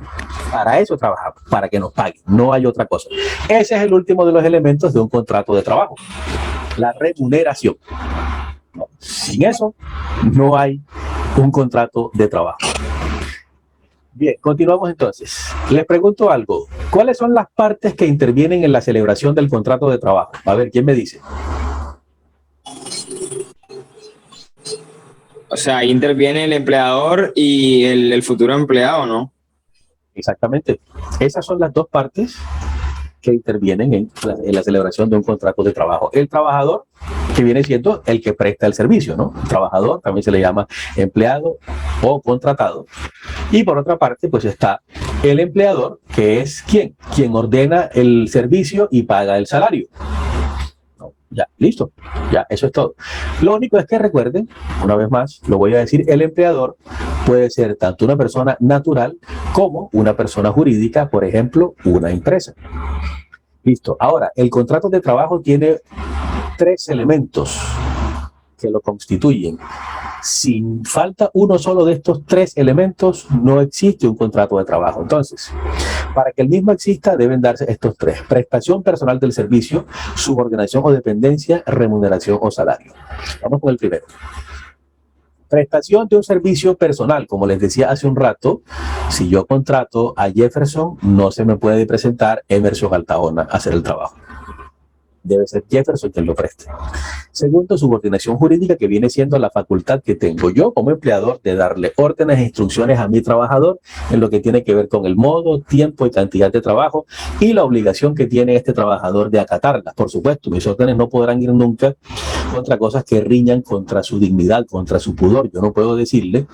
Para eso trabajamos, para que nos paguen. No hay otra cosa. Ese es el último de los elementos de un contrato de trabajo. La remuneración. No, sin eso no hay un contrato de trabajo. Bien, continuamos entonces. Les pregunto algo. ¿Cuáles son las partes que intervienen en la celebración del contrato de trabajo? A ver, ¿quién me dice? O sea, ahí interviene el empleador y el futuro empleado, ¿no? Exactamente. Esas son las dos partes que intervienen en la celebración de un contrato de trabajo. El trabajador, que viene siendo el que presta el servicio, ¿no? El trabajador también se le llama empleado o contratado. Y por otra parte, pues está el empleador, que es quien ordena el servicio y paga el salario. Ya, listo. Ya, eso es todo. Lo único es que recuerden, una vez más, lo voy a decir, el empleador puede ser tanto una persona natural como una persona jurídica, por ejemplo, una empresa. Listo. Ahora, el contrato de trabajo tiene 3 elementos que lo constituyen. Si falta uno solo de estos 3 elementos, no existe un contrato de trabajo. Entonces, para que el mismo exista, deben darse estos 3. Prestación personal del servicio, subordinación o dependencia, remuneración o salario. Vamos con el primero. Prestación de un servicio personal. Como les decía hace un rato, si yo contrato a Jefferson, no se me puede presentar Emerson Altaona a hacer el trabajo. Debe ser Jefferson quien lo preste. Segundo, subordinación jurídica, que viene siendo la facultad que tengo yo como empleador de darle órdenes e instrucciones a mi trabajador en lo que tiene que ver con el modo, tiempo y cantidad de trabajo y la obligación que tiene este trabajador de acatarlas. Por supuesto, mis órdenes no podrán ir nunca contra cosas que riñan contra su dignidad, contra su pudor. Yo no puedo decirle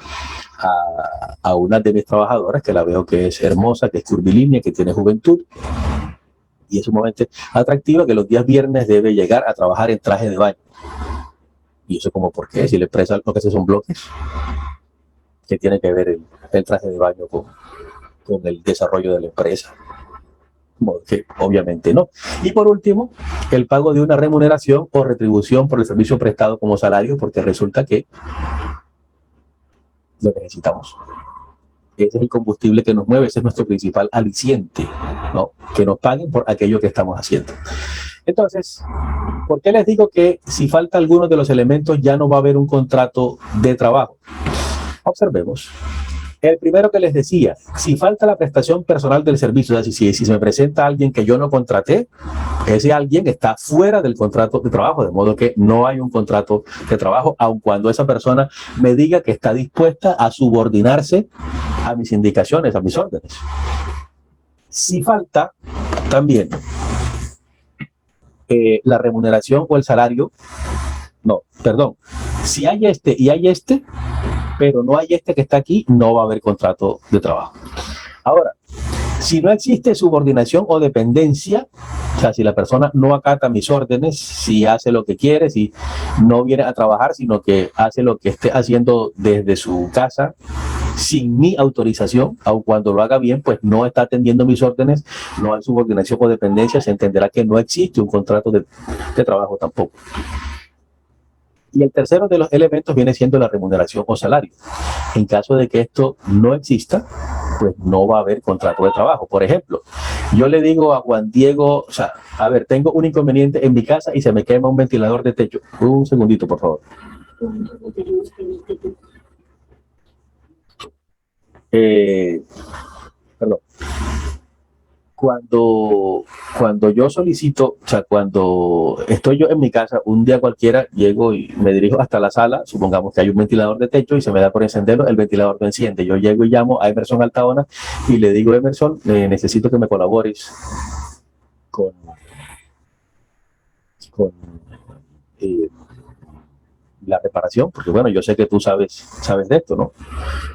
a una de mis trabajadoras que la veo que es hermosa, que es curvilínea, que tiene juventud y es sumamente atractiva, que los días viernes debe llegar a trabajar en traje de baño. Y eso como, ¿por qué? Si la empresa lo que hace son bloques, ¿qué tiene que ver el traje de baño con el desarrollo de la empresa? Como que obviamente no. Y por último, el pago de una remuneración o retribución por el servicio prestado como salario, porque resulta que lo necesitamos. Ese es el combustible que nos mueve, ese es nuestro principal aliciente, ¿no? Que nos paguen por aquello que estamos haciendo. Entonces, ¿por qué les digo que si falta alguno de los elementos ya no va a haber un contrato de trabajo? Observemos. El primero que les decía, si falta la prestación personal del servicio, o sea, si se me presenta alguien que yo no contraté, ese alguien está fuera del contrato de trabajo, de modo que no hay un contrato de trabajo, aun cuando esa persona me diga que está dispuesta a subordinarse a mis indicaciones, a mis órdenes. Si falta también la remuneración o el salario, no, perdón, si hay este y hay este, pero no hay este que está aquí, no va a haber contrato de trabajo. Ahora, si no existe subordinación o dependencia, o sea, si la persona no acata mis órdenes, si hace lo que quiere, si no viene a trabajar, sino que hace lo que esté haciendo desde su casa, sin mi autorización, aun cuando lo haga bien, pues no está atendiendo mis órdenes, no hay subordinación o dependencia, se entenderá que no existe un contrato de trabajo tampoco. Y el tercero de los elementos viene siendo la remuneración o salario. En caso de que esto no exista, pues no va a haber contrato de trabajo. Por ejemplo, yo le digo a Juan Diego, o sea, a ver, tengo un inconveniente en mi casa y se me quema un ventilador de techo. Un segundito, por favor. Perdón. Cuando yo solicito, o sea, cuando estoy yo en mi casa, un día cualquiera, llego y me dirijo hasta la sala, supongamos que hay un ventilador de techo y se me da por encenderlo, el ventilador no enciende. Yo llego y llamo a Emerson Altaona y le digo, Emerson, necesito que me colabores con la reparación, porque bueno, yo sé que tú sabes de esto, ¿no?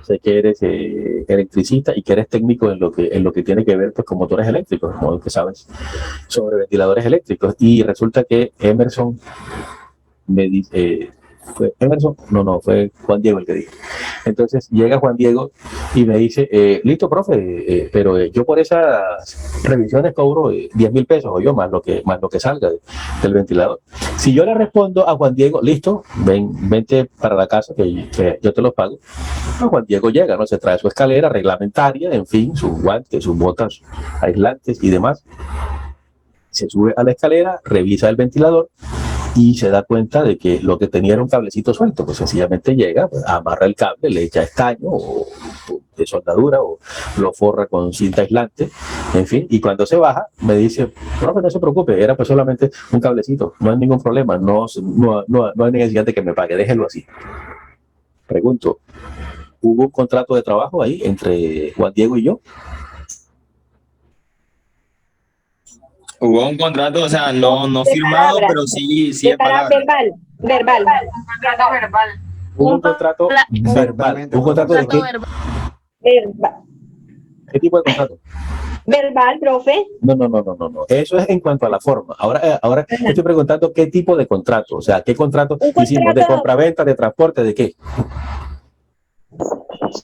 Sé que eres electricista y que eres técnico en lo que tiene que ver pues con motores eléctricos, como que sabes sobre ventiladores eléctricos. Y resulta que Emerson me dice, fue Emerson, fue Juan Diego el que dijo. Entonces llega Juan Diego y me dice, listo, profe, pero yo por esas revisiones cobro 10,000 pesos o yo más lo que salga del ventilador. Si yo le respondo a Juan Diego, listo, vente para la casa que yo te los pago, pues Juan Diego llega, ¿no? Se trae su escalera reglamentaria, en fin, sus guantes, sus botas aislantes y demás. Se sube a la escalera, revisa el ventilador y se da cuenta de que lo que tenía era un cablecito suelto, pues sencillamente llega, pues, amarra el cable, le echa estaño o de soldadura o lo forra con cinta aislante, en fin, y cuando se baja me dice, profe, no se preocupe, era pues solamente un cablecito, no hay ningún problema, no hay necesidad de que me pague, déjelo así. Pregunto, ¿hubo un contrato de trabajo ahí entre Juan Diego y yo? Hubo un contrato, o sea, no firmado, pero sí de palabra. Verbal. Un contrato verbal. ¿Un contrato de qué? Verbal. ¿Qué tipo de contrato? Verbal, profe. No. Eso es en cuanto a la forma. Ahora estoy preguntando qué tipo de contrato. O sea, ¿qué contrato hicimos? ¿De compraventa, de transporte, de qué?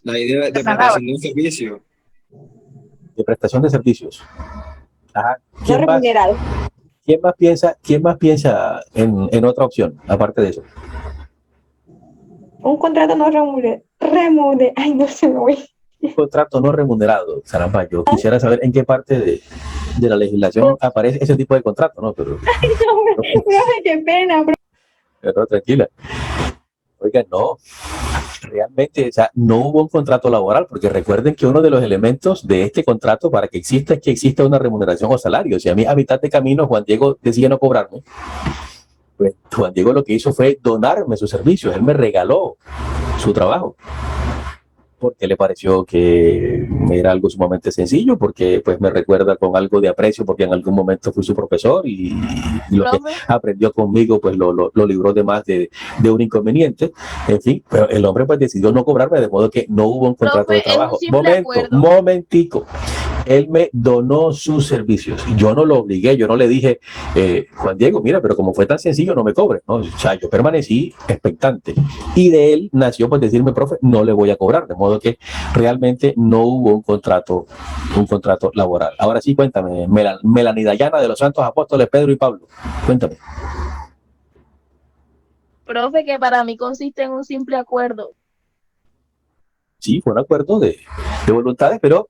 La idea de prestación de un servicio. De prestación de servicios. Ajá. No remunerado. ¿Quién más piensa en otra opción, aparte de eso? Un contrato no remunerado. Ay, no se me voy. Un contrato no remunerado. Caramba, yo quisiera saber en qué parte de la legislación aparece ese tipo de contrato, ¿no? Pero, ay, no, profe, qué pena, bro. Pero tranquila. Oigan, no. Realmente, o sea, no hubo un contrato laboral, porque recuerden que uno de los elementos de este contrato para que exista es que exista una remuneración o salario. Si a mí a mitad de camino Juan Diego decide no cobrarme, pues Juan Diego lo que hizo fue donarme sus servicios, él me regaló su trabajo, porque le pareció que era algo sumamente sencillo, porque pues me recuerda con algo de aprecio, porque en algún momento fui su profesor y lo que aprendió conmigo pues lo libró de más de un inconveniente, en fin, pero el hombre pues decidió no cobrarme, de modo que no hubo un contrato de trabajo. Momentico. Él me donó sus servicios. Yo no lo obligué, yo no le dije, Juan Diego, mira, pero como fue tan sencillo, no me cobre, ¿no? O sea, yo permanecí expectante. Y de él nació pues decirme, profe, no le voy a cobrar, de modo que realmente no hubo un contrato laboral. Ahora sí, cuéntame, Melanie Dayana de los Santos Apóstoles Pedro y Pablo, cuéntame. Profe, que para mí consiste en un simple acuerdo. Sí, fue un acuerdo de voluntades, pero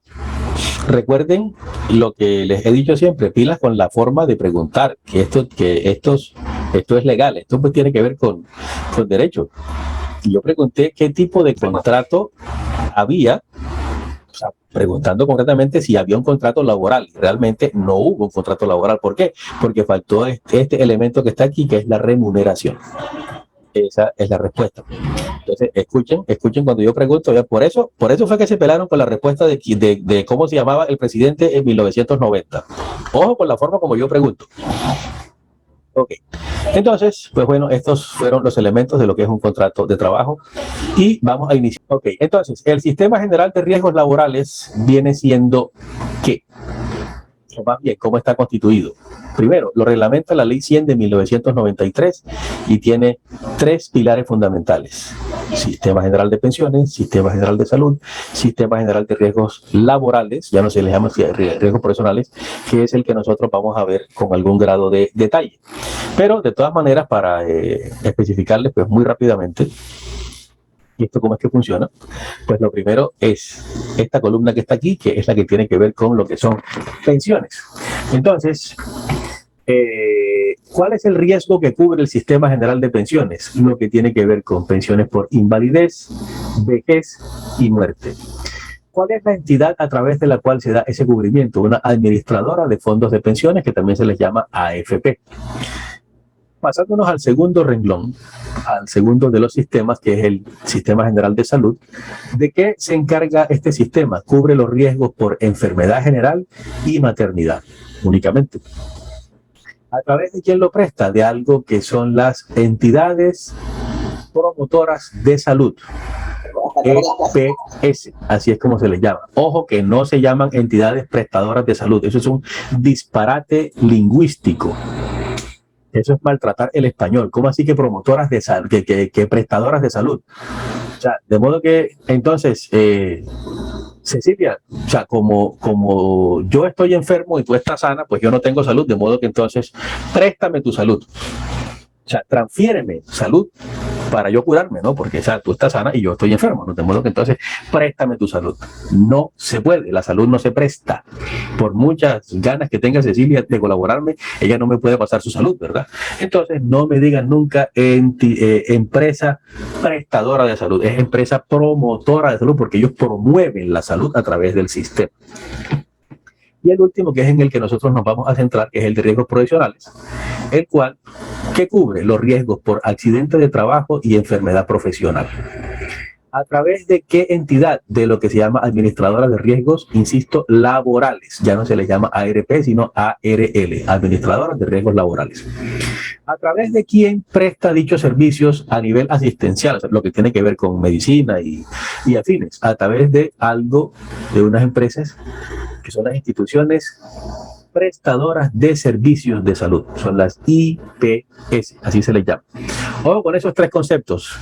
recuerden lo que les he dicho siempre, pilas con la forma de preguntar, que esto es legal, esto pues tiene que ver con derecho. Y yo pregunté qué tipo de contrato había, o sea, preguntando concretamente si había un contrato laboral. Realmente no hubo un contrato laboral. ¿Por qué? Porque faltó este elemento que está aquí, que es la remuneración. Esa es la respuesta. Entonces, escuchen cuando yo pregunto, ya por eso fue que se pelaron con la respuesta de cómo se llamaba el presidente en 1990. Ojo con la forma como yo pregunto. Ok, entonces, pues bueno, estos fueron los elementos de lo que es un contrato de trabajo y vamos a iniciar. Ok, entonces, el Sistema General de Riesgos Laborales viene siendo ¿qué? O más bien, ¿cómo está constituido? Primero, lo reglamenta la Ley 100 de 1993 y tiene 3 pilares fundamentales: Sistema General de Pensiones, Sistema General de Salud, Sistema General de Riesgos Laborales, ya no se les llama riesgos profesionales, que es el que nosotros vamos a ver con algún grado de detalle. Pero de todas maneras, para especificarles pues muy rápidamente, ¿y esto cómo es que funciona? Pues lo primero es esta columna que está aquí, que es la que tiene que ver con lo que son pensiones. Entonces, ¿cuál es el riesgo que cubre el Sistema General de Pensiones? Lo que tiene que ver con pensiones por invalidez, vejez y muerte. ¿Cuál es la entidad a través de la cual se da ese cubrimiento? Una administradora de fondos de pensiones, que también se les llama AFP. Pasándonos al segundo renglón, al segundo de los sistemas, que es el Sistema General de Salud. ¿De qué se encarga este sistema? Cubre los riesgos por enfermedad general y maternidad, únicamente. ¿A través de quién lo presta? De algo que son las entidades promotoras de salud, EPS, así es como se les llama. Ojo que no se llaman entidades prestadoras de salud, eso es un disparate lingüístico. Eso es maltratar el español. ¿Cómo así que promotoras de salud, que prestadoras de salud? O sea, de modo que entonces, Cecilia, o sea, como yo estoy enfermo y tú estás sana, pues yo no tengo salud, de modo que entonces préstame tu salud. O sea, transfiéreme salud para yo curarme, ¿no? Porque, o sea, tú estás sana y yo estoy enfermo, ¿no? De modo que entonces préstame tu salud. No se puede, la salud no se presta. Por muchas ganas que tenga Cecilia de colaborarme, ella no me puede pasar su salud, ¿verdad? Entonces, no me digan nunca empresa prestadora de salud, es empresa promotora de salud, porque ellos promueven la salud a través del sistema. Y el último, que es en el que nosotros nos vamos a centrar, que es el de riesgos profesionales, el cual que cubre los riesgos por accidente de trabajo y enfermedad profesional. ¿A través de qué entidad? De lo que se llama administradora de riesgos, insisto, laborales. Ya no se les llama ARP, sino ARL, administradora de riesgos laborales. ¿A través de quién presta dichos servicios a nivel asistencial? O sea, lo que tiene que ver con medicina y afines. A través de algo, de unas empresas que son las instituciones prestadoras de servicios de salud, son las IPS, así se les llama. Ojo con esos 3 conceptos,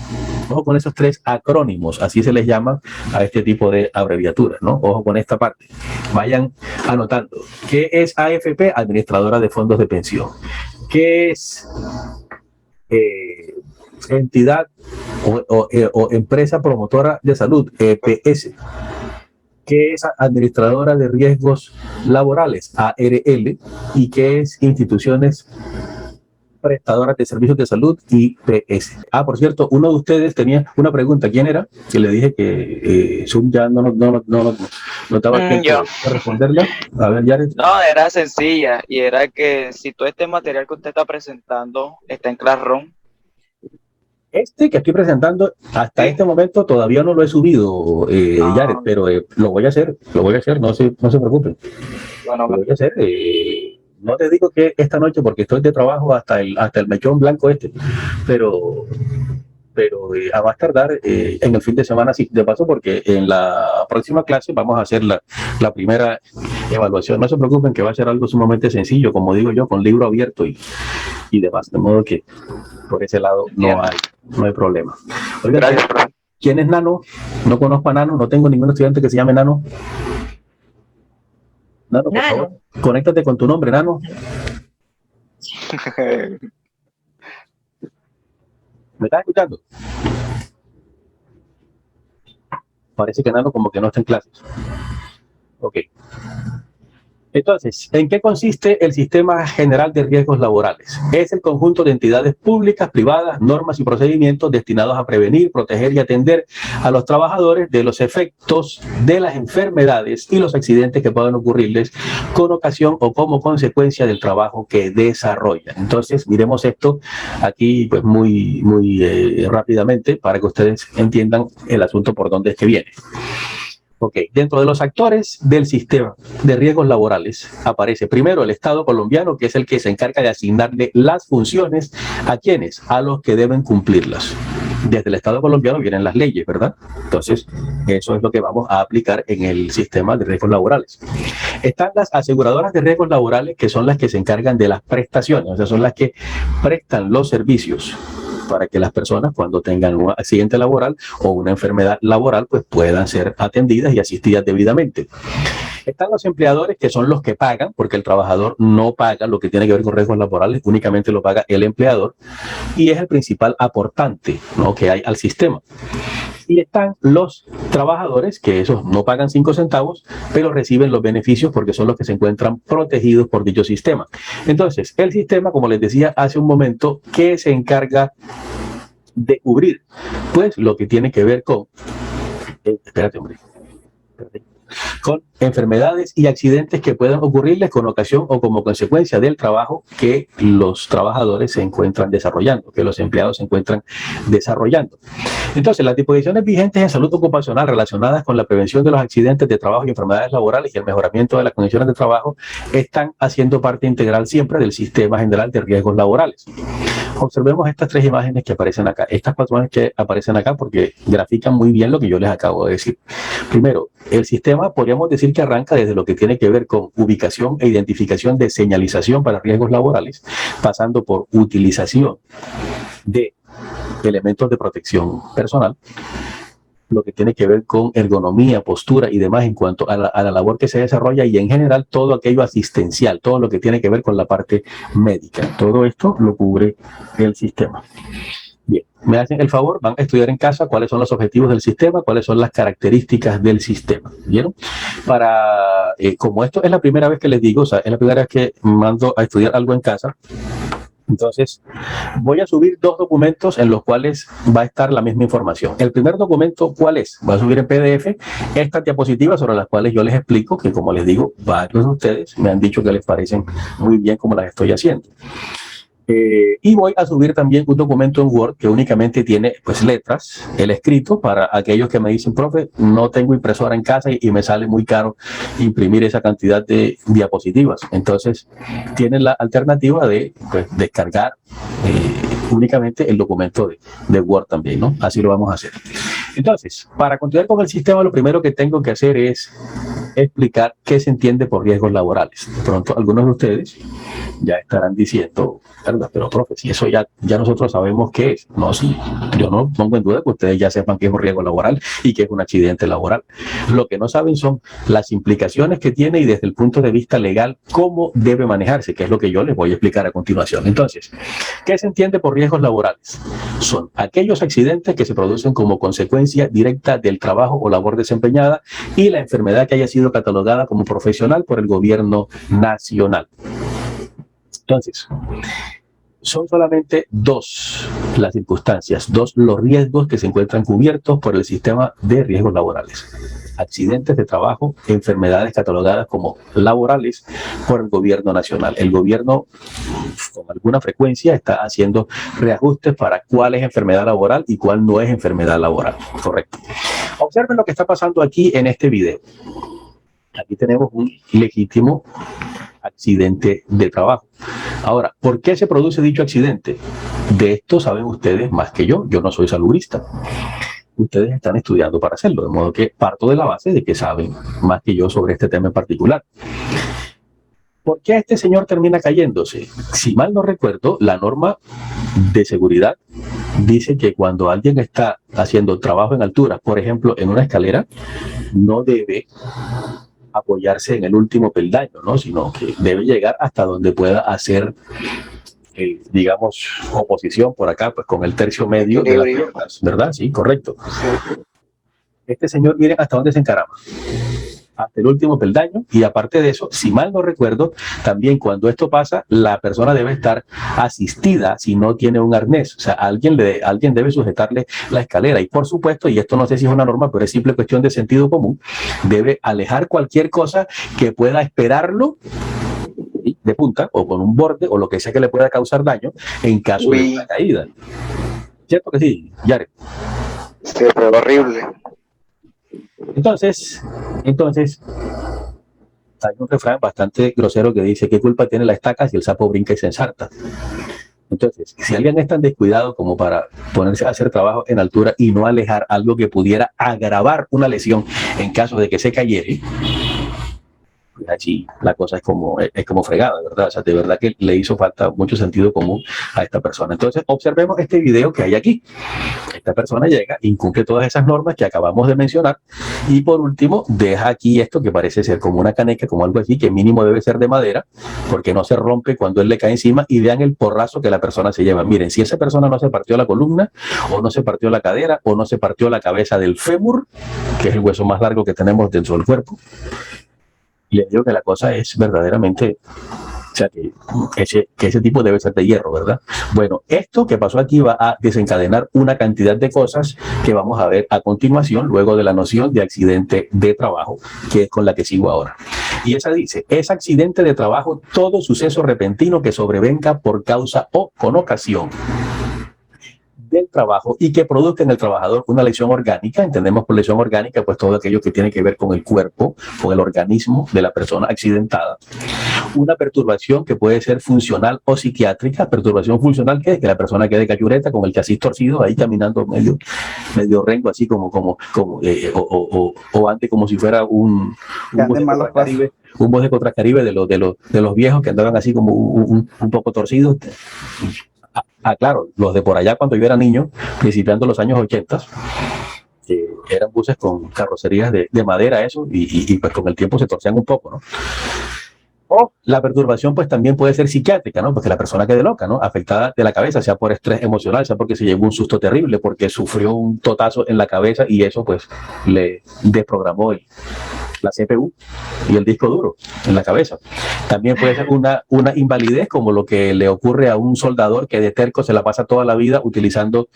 ojo con esos 3 acrónimos, así se les llama a este tipo de abreviaturas, ¿no? Ojo con esta parte, vayan anotando. ¿Qué es AFP? Administradora de fondos de pensión. ¿Qué es entidad o empresa promotora de salud? EPS. ¿Qué es administradora de riesgos laborales? ARL. ¿Y qué es instituciones prestadoras de servicios de salud? IPS. Ah, por cierto, uno de ustedes tenía una pregunta. ¿Quién era? Que le dije que Zoom ya no estaba tiempo de responderla. A ver, Jared. No, era sencilla, y era que si todo este material que usted está presentando está en Classroom. Este que estoy presentando hasta este momento todavía no lo he subido, Jared, pero lo voy a hacer, no se preocupen. Bueno, lo voy a hacer. No te digo que esta noche porque estoy de trabajo hasta el mechón blanco pero a más tardar en el fin de semana, sí, de paso, porque en la próxima clase vamos a hacer la primera evaluación. No se preocupen que va a ser algo sumamente sencillo, como digo yo, con libro abierto y demás, de modo que por ese lado no hay problema. Oiga, gracias, ¿quién es Nano? No conozco a Nano, no tengo ningún estudiante que se llame Nano. Nano, por favor, conéctate con tu nombre, Nano. ¿Me estás escuchando? Parece que Nano como que no está en clases. Ok. Entonces, ¿en qué consiste el Sistema General de Riesgos Laborales? Es el conjunto de entidades públicas, privadas, normas y procedimientos destinados a prevenir, proteger y atender a los trabajadores de los efectos de las enfermedades y los accidentes que puedan ocurrirles con ocasión o como consecuencia del trabajo que desarrollan. Entonces, miremos esto aquí pues muy rápidamente para que ustedes entiendan el asunto por dónde es que viene. Ok, dentro de los actores del sistema de riesgos laborales aparece primero el Estado colombiano, que es el que se encarga de asignarle las funciones a quienes, a los que deben cumplirlas. Desde el Estado colombiano vienen las leyes, ¿verdad? Entonces, eso es lo que vamos a aplicar en el sistema de riesgos laborales. Están las aseguradoras de riesgos laborales, que son las que se encargan de las prestaciones, o sea, son las que prestan los servicios para que las personas, cuando tengan un accidente laboral o una enfermedad laboral, pues puedan ser atendidas y asistidas debidamente. Están los empleadores, que son los que pagan, porque el trabajador no paga lo que tiene que ver con riesgos laborales, únicamente lo paga el empleador, y es el principal aportante, ¿no?, que hay al sistema. Y están los trabajadores, que esos no pagan 5 centavos, pero reciben los beneficios porque son los que se encuentran protegidos por dicho sistema. Entonces, el sistema, como les decía hace un momento, ¿qué se encarga de cubrir? Pues lo que tiene que ver con... con enfermedades y accidentes que puedan ocurrirles con ocasión o como consecuencia del trabajo que los trabajadores se encuentran desarrollando, que los empleados se encuentran desarrollando. Entonces, las disposiciones vigentes en salud ocupacional relacionadas con la prevención de los accidentes de trabajo y enfermedades laborales y el mejoramiento de las condiciones de trabajo están haciendo parte integral siempre del Sistema General de Riesgos Laborales. Observemos estas 3 imágenes que aparecen acá, estas 4 imágenes que aparecen acá, porque grafican muy bien lo que yo les acabo de decir. Primero, el sistema podríamos decir que arranca desde lo que tiene que ver con ubicación e identificación de señalización para riesgos laborales, pasando por utilización de elementos de protección personal, lo que tiene que ver con ergonomía, postura y demás en cuanto a la labor que se desarrolla, y en general todo aquello asistencial, todo lo que tiene que ver con la parte médica. Todo esto lo cubre el sistema. Bien, me hacen el favor, van a estudiar en casa cuáles son los objetivos del sistema, cuáles son las características del sistema. ¿Vieron? Como esto es la primera vez que les digo, o sea, es la primera vez que mando a estudiar algo en casa, entonces voy a subir 2 documentos en los cuales va a estar la misma información. El primer documento, ¿cuál es? Voy a subir en PDF estas diapositivas sobre las cuales yo les explico, que como les digo, varios de ustedes me han dicho que les parecen muy bien como las estoy haciendo. Y voy a subir también un documento en Word que únicamente tiene pues letras, el escrito, para aquellos que me dicen, profe, no tengo impresora en casa y me sale muy caro imprimir esa cantidad de diapositivas. Entonces tienen la alternativa de pues, descargar únicamente el documento de Word también, ¿no? Así lo vamos a hacer. Entonces, para continuar con el sistema, lo primero que tengo que hacer es explicar qué se entiende por riesgos laborales. De pronto, algunos de ustedes ya estarán diciendo, ¿verdad? Pero, profe, si eso ya nosotros sabemos qué es. No, sí, yo no pongo en duda que ustedes ya sepan qué es un riesgo laboral y qué es un accidente laboral. Lo que no saben son las implicaciones que tiene y desde el punto de vista legal, cómo debe manejarse, que es lo que yo les voy a explicar a continuación. Entonces, ¿qué se entiende por riesgos laborales? Son aquellos accidentes que se producen como consecuencia directa del trabajo o labor desempeñada y la enfermedad que haya sido catalogada como profesional por el gobierno nacional. Entonces, son solamente 2 las circunstancias, 2 los riesgos que se encuentran cubiertos por el sistema de riesgos laborales. Accidentes de trabajo, enfermedades catalogadas como laborales por el gobierno nacional. El gobierno, con alguna frecuencia, está haciendo reajustes para cuál es enfermedad laboral y cuál no es enfermedad laboral. Correcto. Observen lo que está pasando aquí en este video. Aquí tenemos un legítimo accidente de trabajo. Ahora, ¿por qué se produce dicho accidente? De esto saben ustedes más que yo. Yo no soy salubrista. Ustedes están estudiando para hacerlo, de modo que parto de la base de que saben más que yo sobre este tema en particular. ¿Por qué este señor termina cayéndose? Si mal no recuerdo, la norma de seguridad dice que cuando alguien está haciendo trabajo en altura, por ejemplo, en una escalera, no debe apoyarse en el último peldaño, ¿no? Sino que debe llegar hasta donde pueda hacer, digamos, oposición por acá, pues con el tercio medio de las piernas, ¿verdad? Sí, correcto. Este señor, miren hasta dónde se encarama. Hasta el último peldaño, y aparte de eso, si mal no recuerdo, también cuando esto pasa, la persona debe estar asistida si no tiene un arnés, o sea, alguien debe sujetarle la escalera, y por supuesto, y esto no sé si es una norma, pero es simple cuestión de sentido común, debe alejar cualquier cosa que pueda esperarlo de punta, o con un borde, o lo que sea que le pueda causar daño, en caso de una caída. ¿Cierto que sí, Yare? Sí, pero horrible. Entonces, hay un refrán bastante grosero que dice: ¿qué culpa tiene la estaca si el sapo brinca y se ensarta? Entonces, si alguien es tan descuidado como para ponerse a hacer trabajo en altura y no alejar algo que pudiera agravar una lesión en caso de que se cayere, pues allí la cosa es como fregada, ¿verdad? O sea, de verdad que le hizo falta mucho sentido común a esta persona. Entonces, observemos este video que hay aquí. Esta persona llega, incumple todas esas normas que acabamos de mencionar y por último deja aquí esto que parece ser como una caneca, como algo así, que mínimo debe ser de madera porque no se rompe cuando él le cae encima, y vean el porrazo que la persona se lleva. Miren, si esa persona no se partió la columna o no se partió la cadera o no se partió la cabeza del fémur, que es el hueso más largo que tenemos dentro del cuerpo, les digo que la cosa es verdaderamente, o sea, que ese tipo debe ser de hierro, ¿verdad? Bueno, esto que pasó aquí va a desencadenar una cantidad de cosas que vamos a ver a continuación, luego de la noción de accidente de trabajo, que es con la que sigo ahora. Y esa dice: es accidente de trabajo todo suceso repentino que sobrevenga por causa o con ocasión del trabajo y que produzca en el trabajador una lesión orgánica. Entendemos por lesión orgánica pues todo aquello que tiene que ver con el cuerpo, con el organismo de la persona accidentada. Una perturbación que puede ser funcional o psiquiátrica. Perturbación funcional, que es que la persona quede cachureta con el chasis torcido ahí caminando medio rengo, así como ande como si fuera un bus de Contracaribe de los viejos que andaban así como un poco torcidos. Claro, los de por allá cuando yo era niño, principiando los años 80, eran buses con carrocerías de madera, eso, y pues con el tiempo se torcían un poco, ¿no? O la perturbación pues también puede ser psiquiátrica, ¿no? Porque la persona quede loca, ¿no? Afectada de la cabeza, sea por estrés emocional, sea porque se llevó un susto terrible, porque sufrió un totazo en la cabeza y eso pues le desprogramó la CPU y el disco duro en la cabeza. También puede ser una invalidez, como lo que le ocurre a un soldador que de terco se la pasa toda la vida utilizando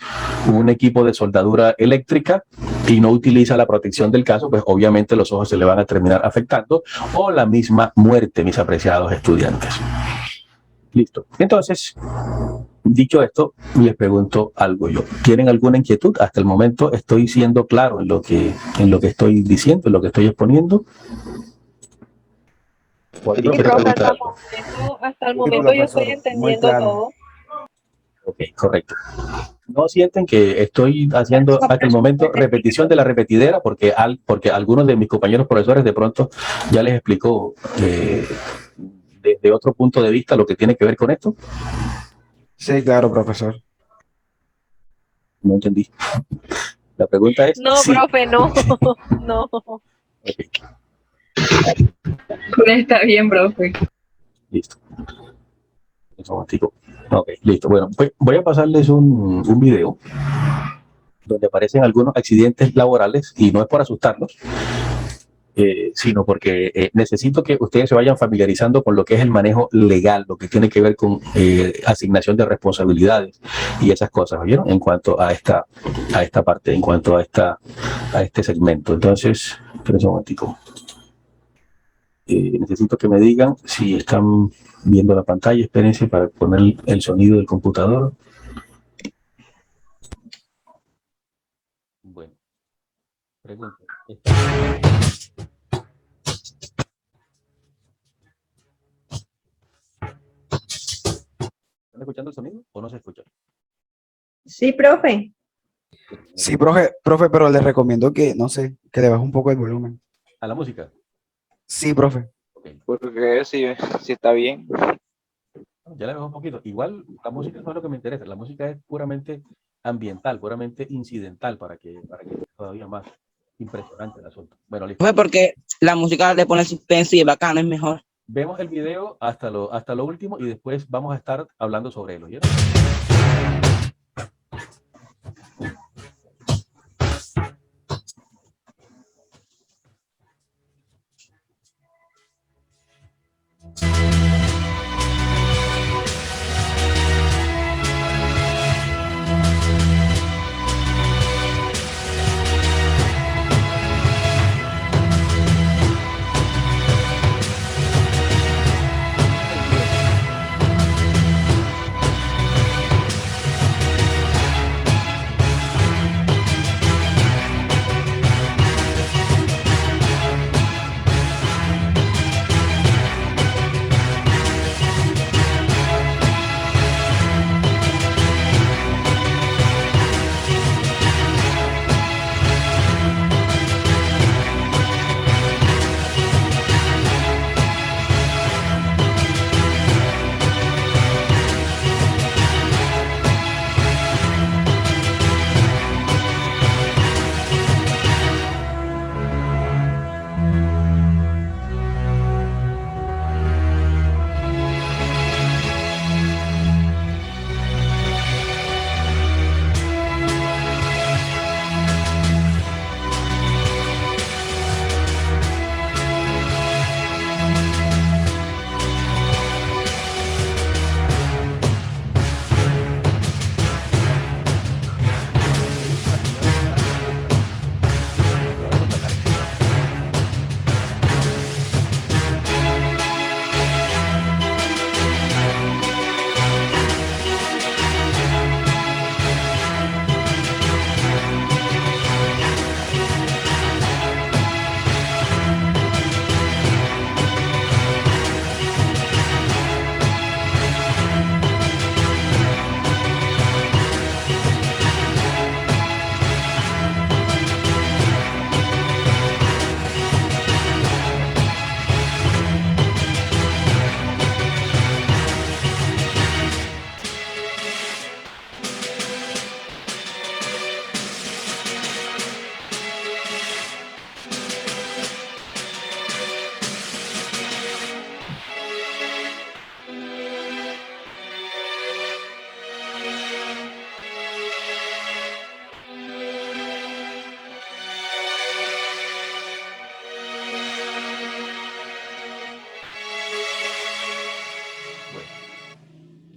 un equipo de soldadura eléctrica y no utiliza la protección del caso, pues obviamente los ojos se le van a terminar afectando, o la misma muerte, mis apreciados estudiantes. Listo. Entonces, dicho esto, les pregunto algo yo. ¿Tienen alguna inquietud? Hasta el momento estoy siendo claro en lo que estoy diciendo, en lo que estoy exponiendo. Sí, profe, hasta el momento yo estoy entendiendo todo. Ok, correcto. ¿No sienten que estoy haciendo hasta el momento repetición de la repetidera? Porque algunos de mis compañeros profesores de pronto ya les explicó desde otro punto de vista lo que tiene que ver con esto. Sí, claro, profesor. No entendí. La pregunta es... No, sí. Profe, no. No. Okay. Está bien, profe. Listo. Un momentico. Ok, listo. Bueno, pues voy a pasarles un video donde aparecen algunos accidentes laborales, y no es por asustarlos, sino porque necesito que ustedes se vayan familiarizando con lo que es el manejo legal, lo que tiene que ver con asignación de responsabilidades y esas cosas, ¿oyeron? En cuanto a esta parte, en cuanto a este segmento. Entonces, espérense un momentico. Necesito que me digan si están viendo la pantalla. Espérense para poner el sonido del computador. Bueno, pregunta. ¿Están escuchando el sonido o no se escucha? Sí, profe. Sí, profe, pero les recomiendo que, no sé, que le baje un poco el volumen. ¿A la música? Sí, profe. Okay. Porque si está bien. Ya le bajo un poquito. Igual la música no es lo que me interesa. La música es puramente ambiental, puramente incidental para que sea todavía más impresionante el asunto. Bueno, listo. Porque la música le pone suspenso y es bacano, es mejor. Vemos el video hasta lo último y después vamos a estar hablando sobre él, ¿oyeron?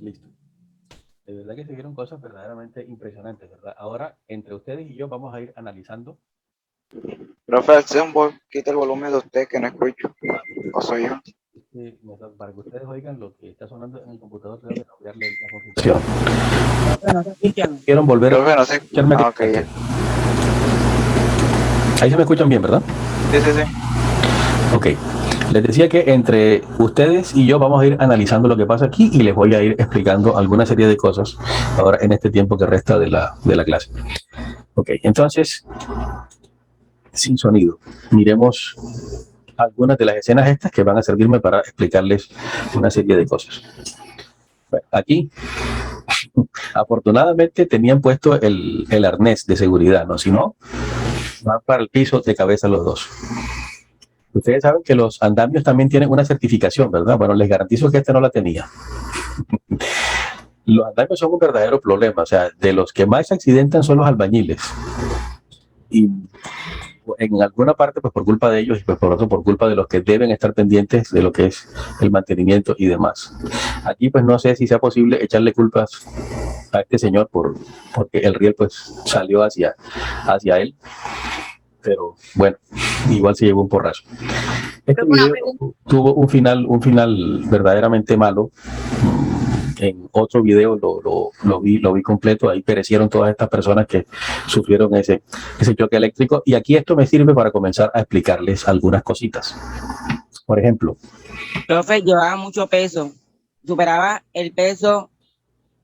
Listo. De verdad que se vieron cosas verdaderamente impresionantes, ¿verdad? Ahora, entre ustedes y yo vamos a ir analizando. Profe, quita el volumen de usted que no escucho. ¿O soy yo? Para que ustedes oigan lo que está sonando en el computador, tengo que cambiarle la configuración. Quieren volver Profe, no sé. escucharme. Ah, ok, ya. Ahí se me escuchan bien, ¿verdad? Sí, sí, sí. Ok. Les decía que entre ustedes y yo vamos a ir analizando lo que pasa aquí y les voy a ir explicando alguna serie de cosas ahora en este tiempo que resta de la clase. Ok, entonces, sin sonido, miremos algunas de las escenas estas que van a servirme para explicarles una serie de cosas. Bueno, aquí, afortunadamente, tenían puesto el arnés de seguridad, ¿no? Si no, van para el piso de cabeza los dos. Ustedes saben que los andamios también tienen una certificación, ¿verdad? Bueno, les garantizo que este no la tenía. Los andamios son un verdadero problema, o sea, de los que más se accidentan son los albañiles. Y en alguna parte, pues por culpa de ellos y pues por otro por culpa de los que deben estar pendientes de lo que es el mantenimiento y demás. Aquí, pues no sé si sea posible echarle culpas a este señor porque el riel pues salió hacia él. Pero bueno, igual se llevó un porrazo. Este video tuvo un final verdaderamente malo. En otro video lo vi completo, ahí perecieron todas estas personas que sufrieron ese choque eléctrico, y aquí esto me sirve para comenzar a explicarles algunas cositas. Por ejemplo, Profe, llevaba mucho peso, superaba el peso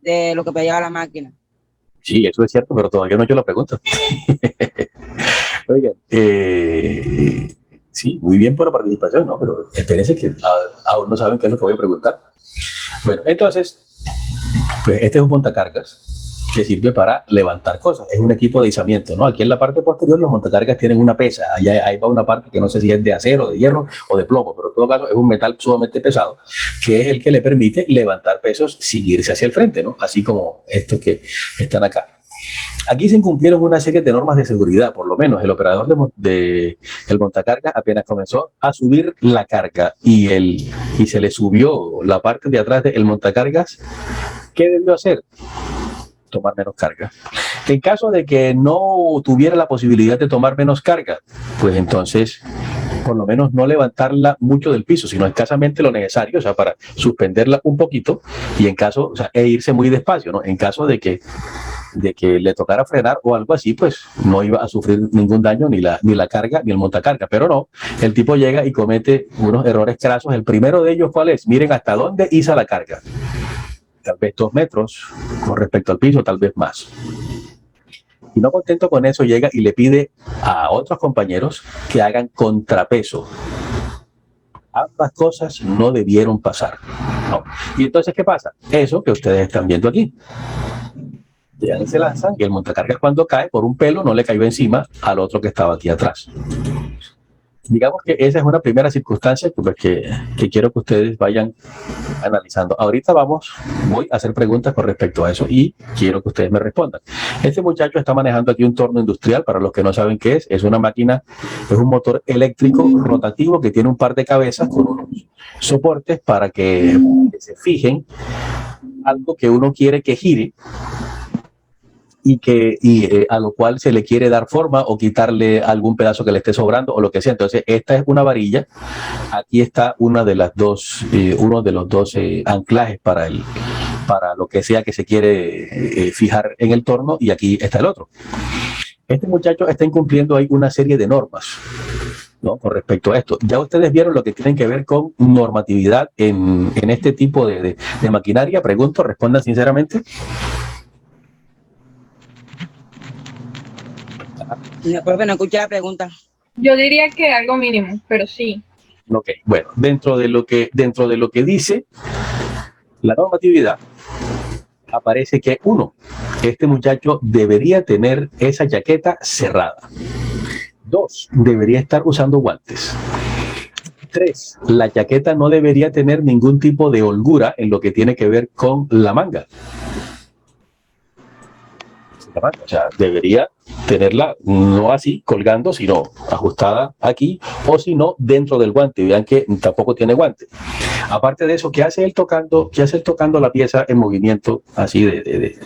de lo que pedía la máquina. Sí, eso es cierto, pero todavía no he hecho la pregunta. Oigan, sí, muy bien por la participación, ¿no? Pero espérense que aún no saben qué es lo que voy a preguntar. Bueno, entonces, pues este es un montacargas que sirve para levantar cosas. Es un equipo de izamiento, ¿no? Aquí en la parte posterior los montacargas tienen una pesa. Ahí va una parte que no sé si es de acero, de hierro o de plomo, pero en todo caso es un metal sumamente pesado, que es el que le permite levantar pesos sin irse hacia el frente, ¿no? Así como estos que están acá. Aquí se incumplieron una serie de normas de seguridad, por lo menos el operador del montacargas apenas comenzó a subir la carga y se le subió la parte de atrás del montacargas. ¿Qué debió hacer? Tomar menos carga. En caso de que no tuviera la posibilidad de tomar menos carga, pues entonces por lo menos no levantarla mucho del piso, sino escasamente lo necesario, o sea, para suspenderla un poquito y en caso, o sea, e irse muy despacio, ¿no? En caso de que le tocara frenar o algo así, pues no iba a sufrir ningún daño ni la carga ni el montacarga, pero no, el tipo llega y comete unos errores crasos. El primero de ellos, ¿cuál es? Miren hasta dónde iza la carga. Tal vez 2 metros con respecto al piso, tal vez más. Y no contento con eso, llega y le pide a otros compañeros que hagan contrapeso. Ambas cosas no debieron pasar, ¿no? Y entonces, ¿qué pasa? Eso que ustedes están viendo aquí. Llegan y se lanzan, y el montacargas cuando cae por un pelo no le cayó encima al otro que estaba aquí atrás. Digamos que esa es una primera circunstancia que quiero que ustedes vayan analizando. Ahorita voy a hacer preguntas con respecto a eso y quiero que ustedes me respondan. Este muchacho está manejando aquí un torno industrial. Para los que no saben qué es una máquina, es un motor eléctrico rotativo que tiene un par de cabezas con unos soportes para que se fijen algo que uno quiere que gire y a lo cual se le quiere dar forma o quitarle algún pedazo que le esté sobrando o lo que sea. Entonces, esta es una varilla. Aquí está uno de los dos anclajes para lo que sea que se quiere fijar en el torno, y aquí está el otro. Este muchacho está incumpliendo ahí una serie de normas, ¿no? Con respecto a esto. Ya ustedes vieron lo que tienen que ver con normatividad en este tipo de maquinaria. Pregunto, respondan sinceramente. Profe, no escuché la pregunta. Yo diría que algo mínimo, pero sí. Ok, bueno, dentro de lo que dice la normatividad, aparece que este muchacho debería tener esa chaqueta cerrada. 2, debería estar usando guantes. 3, la chaqueta no debería tener ningún tipo de holgura en lo que tiene que ver con la manga. O sea, debería tenerla no así colgando, sino ajustada aquí, o si no dentro del guante. Vean que tampoco tiene guante. Aparte de eso, ¿qué hace él tocando la pieza en movimiento así de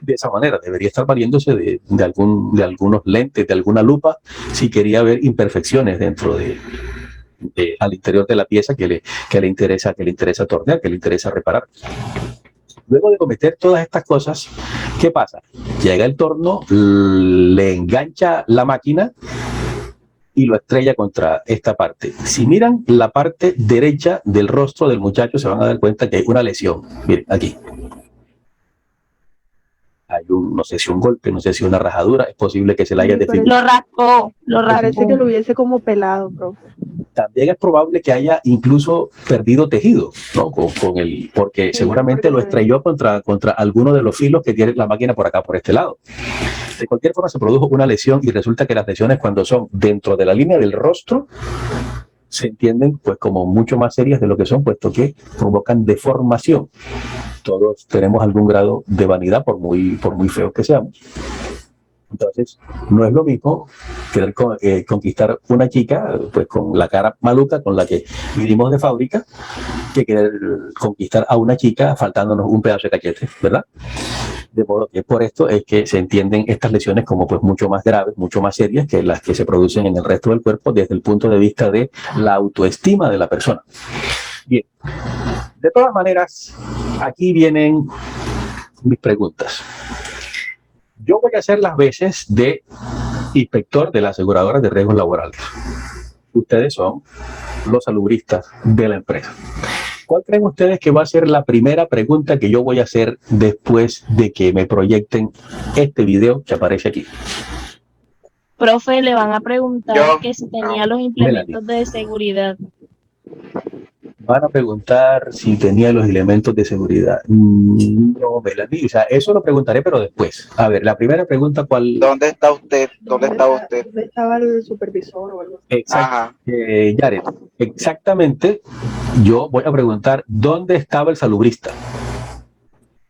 esa manera? Debería estar valiéndose de algunos lentes, de alguna lupa, si quería ver imperfecciones dentro al interior de la pieza que le interesa tornear, que le interesa reparar. Luego de cometer todas estas cosas, ¿qué pasa? Llega el torno, le engancha la máquina y lo estrella contra esta parte. Si miran la parte derecha del rostro del muchacho, se van a dar cuenta que hay una lesión. Miren, aquí. Hay no sé si un golpe, no sé si una rajadura, es posible que se la haya definido. Lo raspó. Parece que lo hubiese como pelado, profe. También es probable que haya incluso perdido tejido, ¿no? Porque seguramente lo estrelló contra alguno de los filos que tiene la máquina por acá, por este lado. De cualquier forma, se produjo una lesión y resulta que las lesiones, cuando son dentro de la línea del rostro, se entienden pues como mucho más serias de lo que son, puesto que provocan deformación. Todos tenemos algún grado de vanidad, por muy feos que seamos. Entonces, no es lo mismo querer conquistar una chica pues con la cara maluca con la que vinimos de fábrica, que querer conquistar a una chica faltándonos un pedazo de cachete, ¿verdad? De modo que por esto es que se entienden estas lesiones como pues mucho más graves, mucho más serias que las que se producen en el resto del cuerpo desde el punto de vista de la autoestima de la persona. Bien, de todas maneras, aquí vienen mis preguntas. Yo voy a hacer las veces de inspector de la aseguradora de riesgos laborales. Ustedes son los salubristas de la empresa. ¿Cuál creen ustedes que va a ser la primera pregunta que yo voy a hacer después de que me proyecten este video que aparece aquí? Profe, le van a preguntar que si tenía los implementos de seguridad. Van a preguntar si tenía los elementos de seguridad. No, Melanie, o sea, eso lo preguntaré, pero después. A ver, la primera pregunta, ¿cuál? ¿Dónde está usted? ¿Dónde estaba usted? ¿Dónde estaba el supervisor o algo así? Exacto. Yaret, exactamente, yo voy a preguntar ¿dónde estaba el salubrista?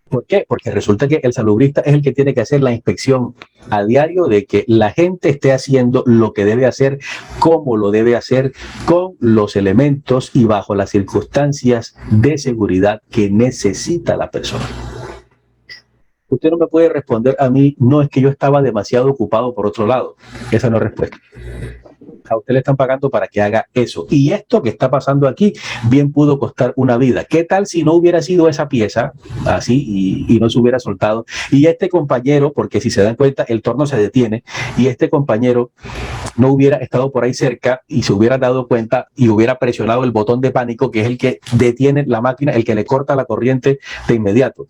¿Por qué? Porque resulta que el salubrista es el que tiene que hacer la inspección a diario de que la gente esté haciendo lo que debe hacer, cómo lo debe hacer, con los elementos y bajo las circunstancias de seguridad que necesita la persona. Usted no me puede responder a mí, no, es que yo estaba demasiado ocupado por otro lado. Esa no es respuesta. A usted le están pagando para que haga eso. Y esto que está pasando aquí bien pudo costar una vida. ¿Qué tal si no hubiera sido esa pieza así y no se hubiera soltado? Y este compañero, porque si se dan cuenta, el torno se detiene, y este compañero no hubiera estado por ahí cerca y se hubiera dado cuenta y hubiera presionado el botón de pánico, que es el que detiene la máquina, el que le corta la corriente de inmediato.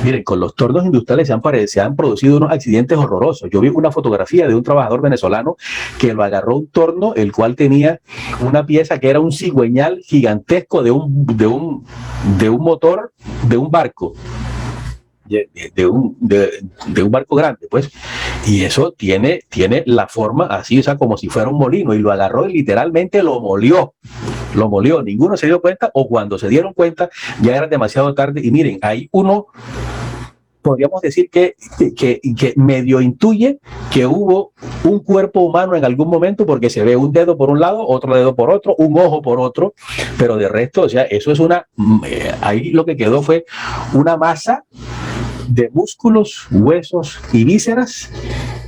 Miren, con los tornos industriales se han producido unos accidentes horrorosos. Yo vi una fotografía de un trabajador venezolano que lo agarró un torno, el cual tenía una pieza que era un cigüeñal gigantesco de un motor de un barco. De un barco grande, pues, y eso tiene la forma así, o sea, como si fuera un molino, y lo agarró y literalmente lo molió, ninguno se dio cuenta, o cuando se dieron cuenta ya era demasiado tarde. Y miren, ahí uno podríamos decir que medio intuye que hubo un cuerpo humano en algún momento, porque se ve un dedo por un lado, otro dedo por otro, un ojo por otro, pero de resto, o sea, eso es ahí lo que quedó fue una masa de músculos, huesos y vísceras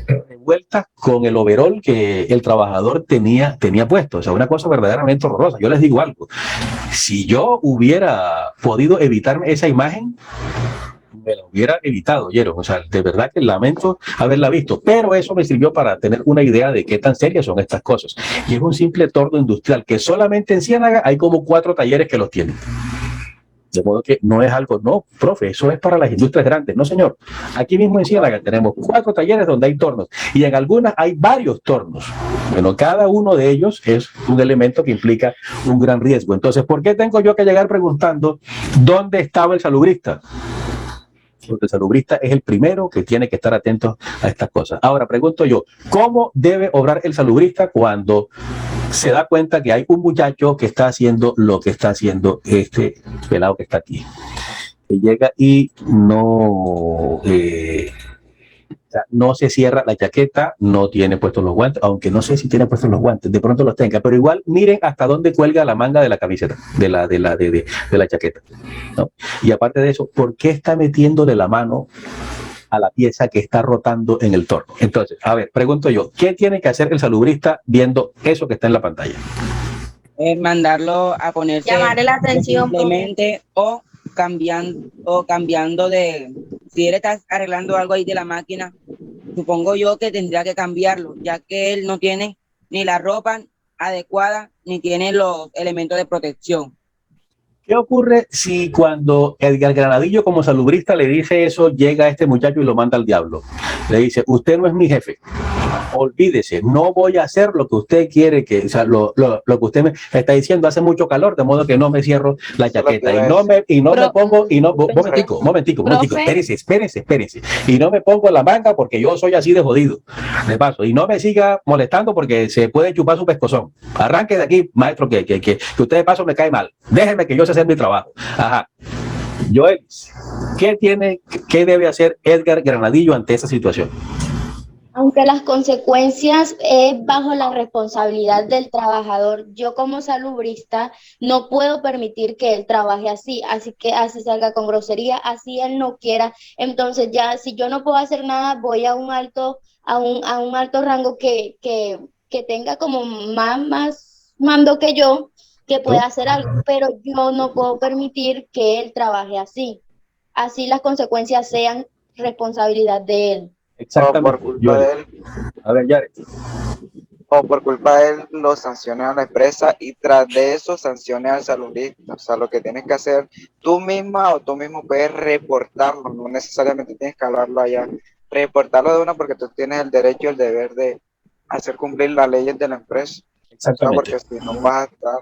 revueltas con el overol que el trabajador tenía puesto. O sea, una cosa verdaderamente horrorosa. Yo les digo algo, si yo hubiera podido evitarme esa imagen, me la hubiera evitado, ¿oyeron? O sea, de verdad que lamento haberla visto, pero eso me sirvió para tener una idea de qué tan serias son estas cosas. Y es un simple torno industrial que solamente en Ciénaga hay como 4 talleres que los tienen. De modo que no es algo, no, profe, eso es para las industrias grandes. No, señor. Aquí mismo en Ciénaga tenemos 4 talleres donde hay tornos, y en algunas hay varios tornos. Bueno, cada uno de ellos es un elemento que implica un gran riesgo. Entonces, ¿por qué tengo yo que llegar preguntando dónde estaba el salubrista? Porque el salubrista es el primero que tiene que estar atento a estas cosas. Ahora, pregunto yo, ¿cómo debe obrar el salubrista cuando se da cuenta que hay un muchacho que está haciendo lo que está haciendo este pelado que está aquí? Que llega y no O sea, no se cierra la chaqueta, no tiene puestos los guantes, aunque no sé si tiene puestos los guantes, de pronto los tenga, pero igual miren hasta dónde cuelga la manga de la camiseta, de la chaqueta, ¿no? Y aparte de eso, ¿por qué está metiéndole la mano a la pieza que está rotando en el torno? Entonces, a ver, pregunto yo, ¿qué tiene que hacer el salubrista viendo eso que está en la pantalla? Mandarlo a ponerse, llamarle la atención simplemente, o cambiando de, si él está arreglando algo ahí de la máquina, supongo yo que tendría que cambiarlo, ya que él no tiene ni la ropa adecuada, ni tiene los elementos de protección. ¿Qué ocurre si cuando Edgar Granadillo como salubrista le dice eso, llega este muchacho y lo manda al diablo? Le dice, usted no es mi jefe, olvídese, no voy a hacer lo que usted quiere, o sea, lo que usted me está diciendo, hace mucho calor, de modo que no me cierro la chaqueta momentico, espérese, y no me pongo la manga porque yo soy así de jodido, de paso, y no me siga molestando porque se puede chupar su pescozón. Arranque de aquí, maestro, que usted de paso me cae mal, déjeme que yo sé hacer mi trabajo. Ajá. Joel, ¿qué debe hacer Edgar Granadillo ante esa situación? Aunque las consecuencias es bajo la responsabilidad del trabajador, yo como salubrista no puedo permitir que él trabaje así que así salga con grosería, así él no quiera. Entonces ya si yo no puedo hacer nada, voy a un alto rango que tenga como más mando que yo, que pueda hacer algo, pero yo no puedo permitir que él trabaje así las consecuencias sean responsabilidad de él. Exactamente. O por culpa de él. A ver, Jared. O por culpa de él lo sanciona a la empresa y tras de eso sancione al salubrista. O sea, lo que tienes que hacer tú misma o tú mismo puedes reportarlo, no necesariamente tienes que hablarlo allá. Reportarlo de una porque tú tienes el derecho y el deber de hacer cumplir las leyes de la empresa. Exactamente. O sea, porque si no vas a estar...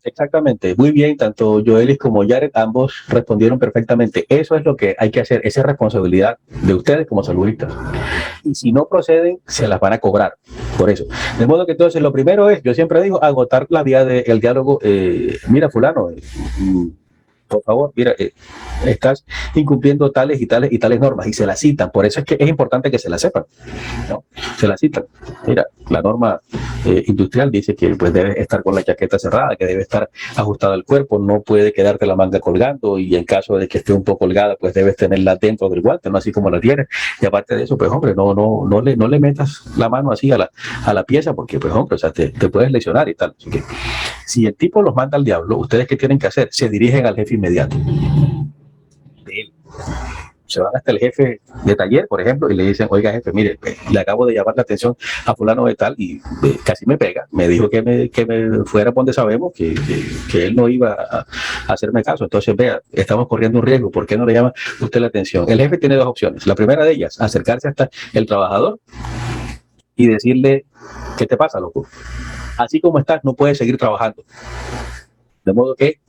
Exactamente, muy bien, tanto Joelis como Jared, ambos respondieron perfectamente. Eso es lo que hay que hacer, esa es responsabilidad de ustedes como saludistas. Y si no proceden, se las van a cobrar, por eso. De modo que entonces lo primero es, yo siempre digo, agotar la vía del diálogo. Mira, fulano, por favor, mira, estás incumpliendo tales y tales normas, y se las citan. Por eso es que es importante que se las sepan, ¿no? Se las citan. Mira, la norma industrial dice que pues debe estar con la chaqueta cerrada, que debe estar ajustada al cuerpo, no puede quedarte la manga colgando, y en caso de que esté un poco colgada, pues debes tenerla dentro del guante, no así como la tienes. Y aparte de eso, pues hombre, no le metas la mano así a la pieza, porque pues hombre, o sea, te puedes lesionar y tal. Así que si el tipo los manda al diablo, ¿ustedes qué tienen que hacer? Se dirigen al jefe inmediato de él. Se van hasta el jefe de taller, por ejemplo, y le dicen, oiga jefe, mire, le acabo de llamar la atención a fulano de tal y casi me pega, me dijo que me fuera donde sabemos que él no iba a hacerme caso, entonces vea, estamos corriendo un riesgo, ¿por qué no le llama usted la atención? El jefe tiene dos opciones, la primera de ellas, acercarse hasta el trabajador y decirle, ¿qué te pasa, loco? Así como estás, no puedes seguir trabajando, de modo que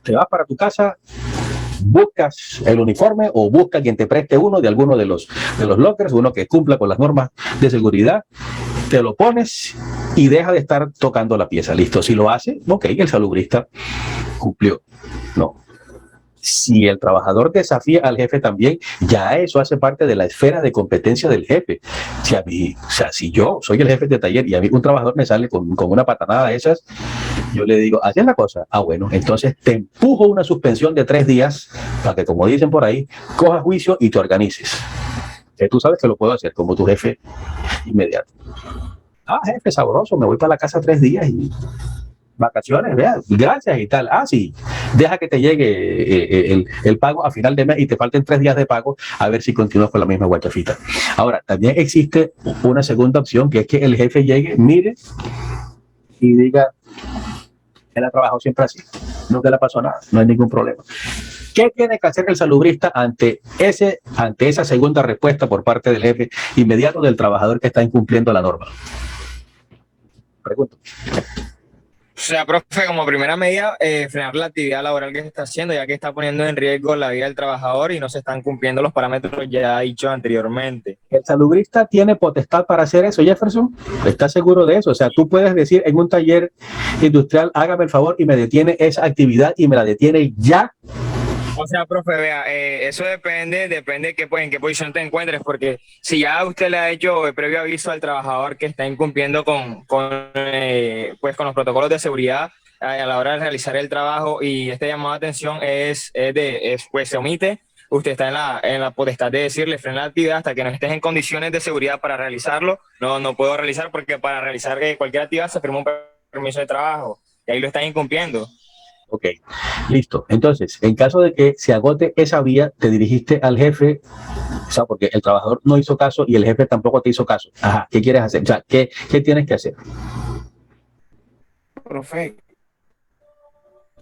te vas para tu casa, buscas el uniforme o busca quien te preste uno de alguno de los lockers, uno que cumpla con las normas de seguridad, te lo pones y deja de estar tocando la pieza. Listo, si lo hace, ok, el salubrista cumplió. No. Si el trabajador desafía al jefe también, ya eso hace parte de la esfera de competencia del jefe. Si yo soy el jefe de taller y a mí un trabajador me sale con una patanada de esas, yo le digo, ¿haces la cosa? Ah, bueno, entonces te empujo una suspensión de 3 días para que, como dicen por ahí, cojas juicio y te organices. Tú sabes que lo puedo hacer como tu jefe inmediato. Ah, jefe, sabroso, me voy para la casa 3 días y vacaciones, vea, gracias y tal. Ah, sí, deja que te llegue el pago a final de mes y te falten 3 días de pago, a ver si continúas con la misma guachafita. Ahora, también existe una segunda opción, que es que el jefe llegue, mire y diga, él ha trabajado siempre así, no le pasó nada, no hay ningún problema. ¿Qué tiene que hacer el salubrista ante esa segunda respuesta por parte del jefe inmediato del trabajador que está incumpliendo la norma? Pregunto. O sea, profe, como primera medida, frenar la actividad laboral que se está haciendo, ya que está poniendo en riesgo la vida del trabajador y no se están cumpliendo los parámetros ya dichos anteriormente. ¿El salubrista tiene potestad para hacer eso, Jefferson? ¿Estás seguro de eso? O sea, tú puedes decir en un taller industrial, hágame el favor y me detiene esa actividad y me la detiene ya. O sea, profe, vea, eso depende en qué posición te encuentres, porque si ya usted le ha hecho previo aviso al trabajador que está incumpliendo pues con los protocolos de seguridad a la hora de realizar el trabajo y este llamado de atención pues se omite, usted está en la potestad de decirle frena la actividad hasta que no estés en condiciones de seguridad para realizarlo. No puedo realizar porque para realizar cualquier actividad se firma un permiso de trabajo y ahí lo están incumpliendo. Ok, listo. Entonces, en caso de que se agote esa vía, te dirigiste al jefe, o sea, porque el trabajador no hizo caso y el jefe tampoco te hizo caso. Ajá, ¿qué quieres hacer? O sea, ¿qué tienes que hacer? Profe,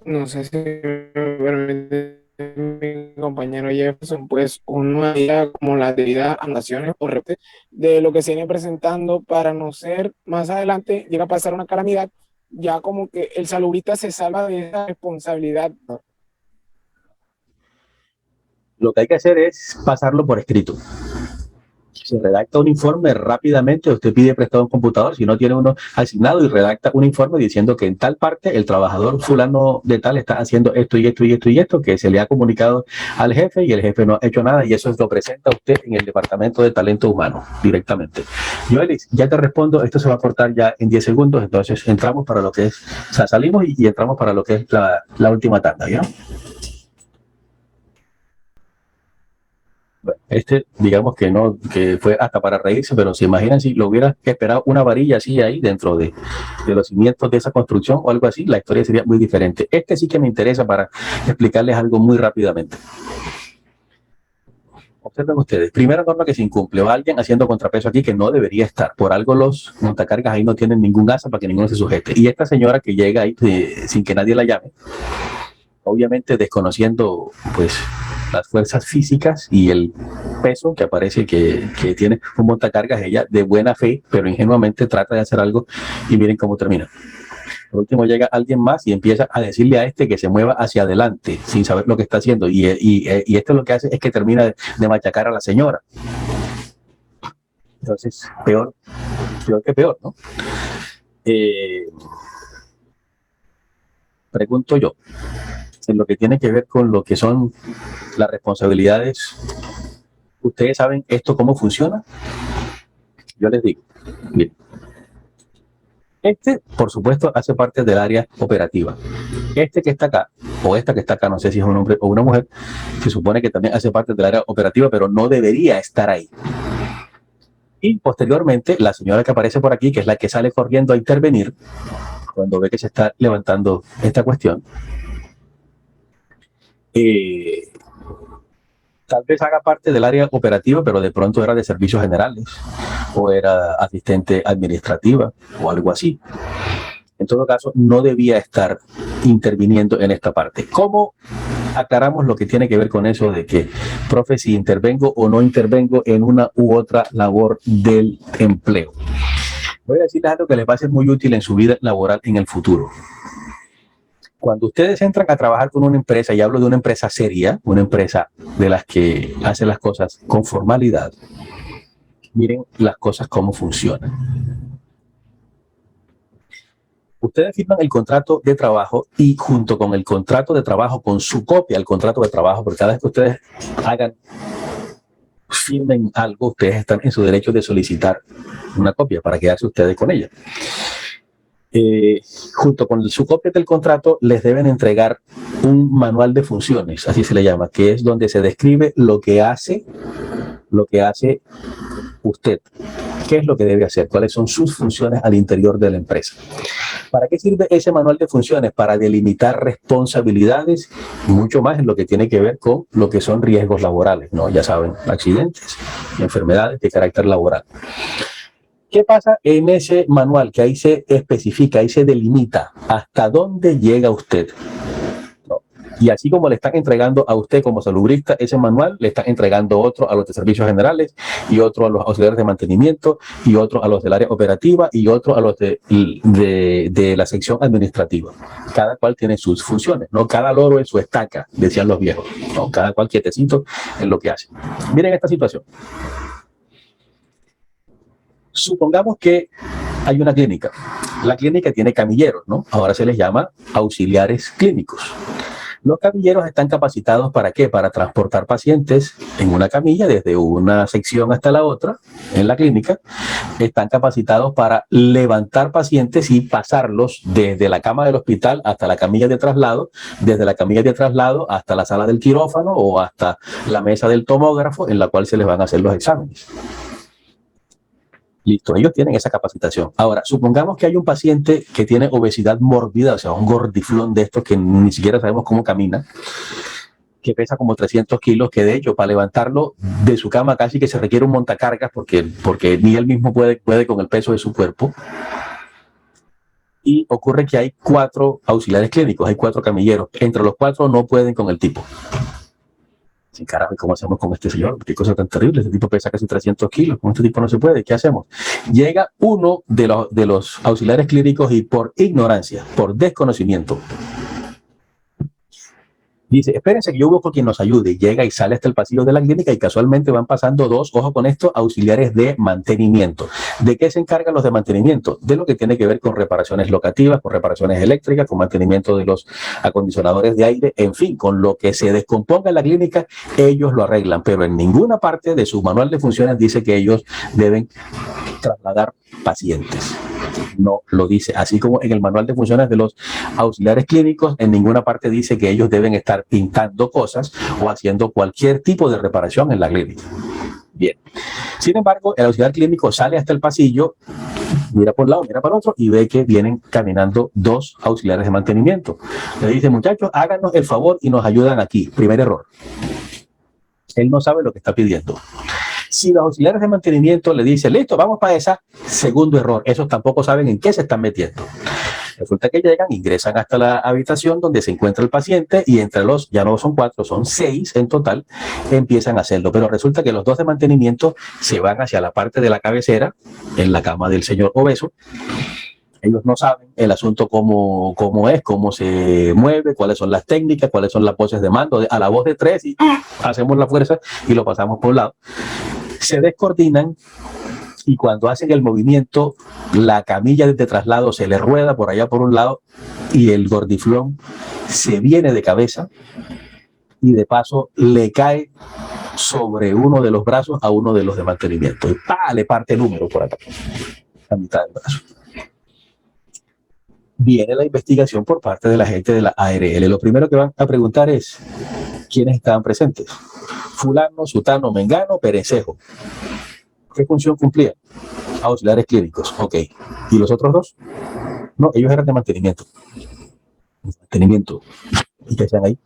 no sé si me permite mi compañero Jefferson, pues uno haría como las debidas anotaciones o reportes de lo que se viene presentando para no ser más adelante, llega a pasar una calamidad, ya como que el salubrista se salva de esa responsabilidad. Lo que hay que hacer es pasarlo por escrito. Se redacta un informe rápidamente, usted pide prestado un computador, si no tiene uno asignado, y redacta un informe diciendo que en tal parte el trabajador fulano de tal está haciendo esto y esto y esto y esto, que se le ha comunicado al jefe y el jefe no ha hecho nada, y eso lo presenta usted en el Departamento de Talento Humano directamente. Joelis, ya te respondo, esto se va a cortar ya en 10 segundos, entonces entramos para lo que es, o sea, salimos y entramos para lo que es la última tanda, ¿ya? Digamos que no, que fue hasta para reírse, pero se imaginan si lo hubiera esperado una varilla así ahí dentro de los cimientos de esa construcción o algo así, la historia sería muy diferente. Sí que me interesa para explicarles algo muy rápidamente. Observen ustedes, primera norma que se incumple, o alguien haciendo contrapeso aquí que no debería estar, por algo los montacargas ahí no tienen ningún asa para que ninguno se sujete, y esta señora que llega ahí sin que nadie la llame, obviamente desconociendo pues las fuerzas físicas y el peso que aparece que tiene un montacargas, ella de buena fe, pero ingenuamente trata de hacer algo y miren cómo termina. Por último llega alguien más y empieza a decirle a este que se mueva hacia adelante sin saber lo que está haciendo, y esto lo que hace es que termina de machacar a la señora. Entonces, peor que peor, ¿no? Pregunto yo, en lo que tiene que ver con lo que son las responsabilidades, ¿ustedes saben esto cómo funciona? Yo les digo, miren, por supuesto, hace parte del área operativa. Que está acá, o esta que está acá, no sé si es un hombre o una mujer, se supone que también hace parte del área operativa, pero no debería estar ahí. Y posteriormente, la señora que aparece por aquí, que es la que sale corriendo a intervenir, cuando ve que se está levantando esta cuestión, tal vez haga parte del área operativa, pero de pronto era de servicios generales, o era asistente administrativa, o algo así. En todo caso, no debía estar interviniendo en esta parte. ¿Cómo aclaramos lo que tiene que ver con eso de que, profe, si intervengo o no intervengo en una u otra labor del empleo? Voy a decirles algo que les va a ser muy útil en su vida laboral en el futuro. Cuando ustedes entran a trabajar con una empresa, y hablo de una empresa seria, una empresa de las que hace las cosas con formalidad, miren las cosas cómo funcionan. Ustedes firman el contrato de trabajo y junto con el contrato de trabajo, con su copia del contrato de trabajo, porque cada vez que ustedes firmen algo, ustedes están en su derecho de solicitar una copia para quedarse ustedes con ella. Junto con su copia del contrato les deben entregar un manual de funciones, así se le llama, que es donde se describe lo que hace usted, qué es lo que debe hacer, cuáles son sus funciones al interior de la empresa. ¿Para qué sirve ese manual de funciones? Para delimitar responsabilidades, mucho más en lo que tiene que ver con lo que son riesgos laborales, ¿no? Ya saben, accidentes, enfermedades de carácter laboral. ¿Qué pasa en ese manual? Que ahí se especifica, ahí se delimita hasta dónde llega usted, ¿no? Y así como le están entregando a usted como salubrista ese manual, le están entregando otro a los de servicios generales, y otro a los auxiliares de mantenimiento, y otro a los del área operativa, y otro a los de la sección administrativa. Cada cual tiene sus funciones, ¿no? Cada loro en su estaca, decían los viejos, ¿no? Cada cual quietecito en lo que hace. Miren esta situación. Supongamos que hay una clínica. La clínica tiene camilleros, ¿no? Ahora se les llama auxiliares clínicos. Los camilleros están capacitados ¿para qué? Para transportar pacientes en una camilla desde una sección hasta la otra en la clínica. Están capacitados para levantar pacientes y pasarlos desde la cama del hospital hasta la camilla de traslado, desde la camilla de traslado hasta la sala del quirófano o hasta la mesa del tomógrafo en la cual se les van a hacer los exámenes. Listo, ellos tienen esa capacitación. Ahora, supongamos que hay un paciente que tiene obesidad mórbida, o sea, un gordiflón de estos que ni siquiera sabemos cómo camina, que pesa como 300 kilos, que de hecho para levantarlo de su cama casi que se requiere un montacargas porque ni él mismo puede con el peso de su cuerpo. Y ocurre que hay 4 auxiliares clínicos, hay 4 camilleros. Entre los 4 no pueden con el tipo. Sí, carajo, ¿cómo hacemos con este señor? Qué cosa tan terrible, este tipo pesa casi 300 kilos, con este tipo no se puede, ¿qué hacemos? Llega uno de los auxiliares clínicos y por ignorancia, por desconocimiento, dice, espérense que yo busco quien nos ayude. Llega y sale hasta el pasillo de la clínica y casualmente van pasando 2, ojo con esto, auxiliares de mantenimiento. ¿De qué se encargan los de mantenimiento? De lo que tiene que ver con reparaciones locativas, con reparaciones eléctricas, con mantenimiento de los acondicionadores de aire, en fin, con lo que se descomponga en la clínica, ellos lo arreglan, pero en ninguna parte de su manual de funciones dice que ellos deben trasladar pacientes. No lo dice, así como en el manual de funciones de los auxiliares clínicos, en ninguna parte dice que ellos deben estar pintando cosas o haciendo cualquier tipo de reparación en la clínica. Bien, sin embargo, el auxiliar clínico sale hasta el pasillo, mira por un lado, mira para el otro y ve que vienen caminando 2 auxiliares de mantenimiento. Le dice, muchachos, háganos el favor y nos ayudan aquí. Primer error. Él no sabe lo que está pidiendo. Si los auxiliares de mantenimiento le dicen, listo, vamos para esa, segundo error, esos tampoco saben en qué se están metiendo. Resulta que llegan, ingresan hasta la habitación donde se encuentra el paciente y entre los, ya no son 4, son 6 en total, empiezan a hacerlo. Pero resulta que los 2 de mantenimiento se van hacia la parte de la cabecera, en la cama del señor obeso. Ellos no saben el asunto cómo es, cómo se mueve, cuáles son las técnicas, cuáles son las voces de mando, a la voz de 3 y hacemos la fuerza y lo pasamos por un lado. Se descoordinan y cuando hacen el movimiento, la camilla de traslado se le rueda por allá por un lado y el gordiflón se viene de cabeza y de paso le cae sobre uno de los brazos a uno de los de mantenimiento y le parte el húmero por acá, a mitad del brazo. Viene la investigación por parte de la gente de la ARL. Lo primero que van a preguntar es ¿quiénes estaban presentes? Fulano, sutano, mengano, perencejo. ¿Qué función cumplían? Auxiliares clínicos, ok. ¿Y los otros 2? No, ellos eran de mantenimiento. Mantenimiento. ¿Y qué hacían ahí?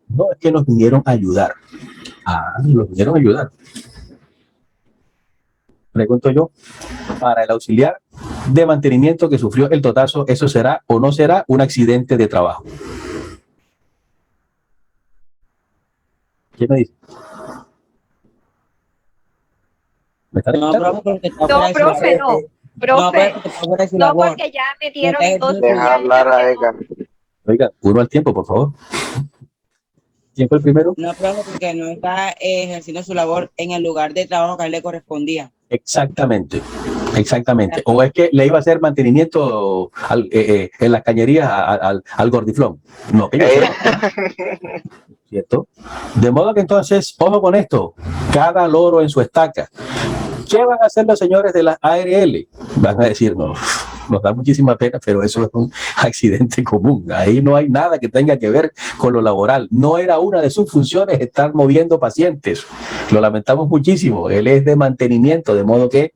No, es que nos vinieron a ayudar. Nos vinieron a ayudar. Pregunto yo, para el auxiliar de mantenimiento que sufrió el totazo, ¿eso será o no será un accidente de trabajo? ¿Quién me dice? ¿Me está No, profe, no. Profe, no, porque ya me dieron 2 Deja hablar a Edgar. Oiga, 1 al tiempo, por favor. ¿Quién fue el primero? No, profe, porque no está ejerciendo su labor en el lugar de trabajo que a él le correspondía. Exactamente, exactamente. O es que le iba a hacer mantenimiento en las cañerías al gordiflón. No, que yo sé. ¿Cierto? De modo que entonces, ojo con esto, cada loro en su estaca. ¿Qué van a hacer los señores de la ARL? Van a decir, no, nos da muchísima pena, pero eso es un accidente común. Ahí no hay nada que tenga que ver con lo laboral. No era una de sus funciones estar moviendo pacientes. Lo lamentamos muchísimo. Él es de mantenimiento, de modo que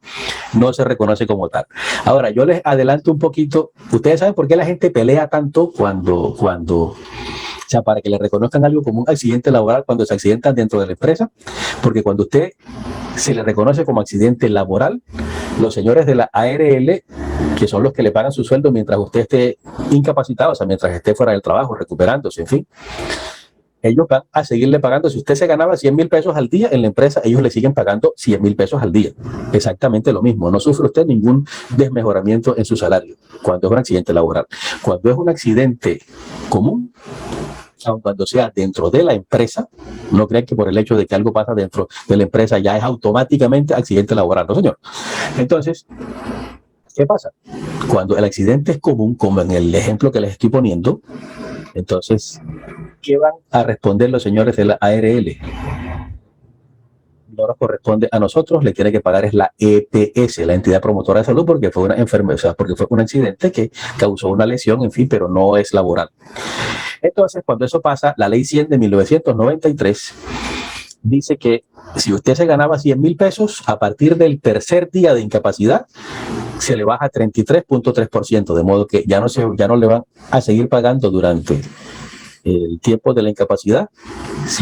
no se reconoce como tal. Ahora, yo les adelanto un poquito. ¿Ustedes saben por qué la gente pelea tanto cuando o sea, para que le reconozcan algo como un accidente laboral cuando se accidentan dentro de la empresa? Porque cuando usted se le reconoce como accidente laboral, los señores de la ARL, que son los que le pagan su sueldo mientras usted esté incapacitado, o sea, mientras esté fuera del trabajo, recuperándose, en fin, ellos van a seguirle pagando. Si usted se ganaba 100,000 pesos al día en la empresa, ellos le siguen pagando 100,000 pesos al día. Exactamente lo mismo. No sufre usted ningún desmejoramiento en su salario cuando es un accidente laboral. Cuando es un accidente común, aun cuando sea dentro de la empresa, no crean que por el hecho de que algo pasa dentro de la empresa ya es automáticamente accidente laboral, no señor. Entonces, ¿Qué pasa? Cuando el accidente es común, como en el ejemplo que les estoy poniendo, entonces, ¿qué van a responder los señores de la ARL? No nos corresponde a nosotros, le tiene que pagar es la EPS, la entidad promotora de salud, porque fue una enfermedad, o sea, porque fue un accidente que causó una lesión, en fin, pero no es laboral. Entonces, cuando eso pasa, la ley 100 de 1993 dice que si usted se ganaba 100,000 pesos, a partir del tercer día de incapacidad, se le baja 33.3%, de modo que ya no le van a seguir pagando durante el tiempo de la incapacidad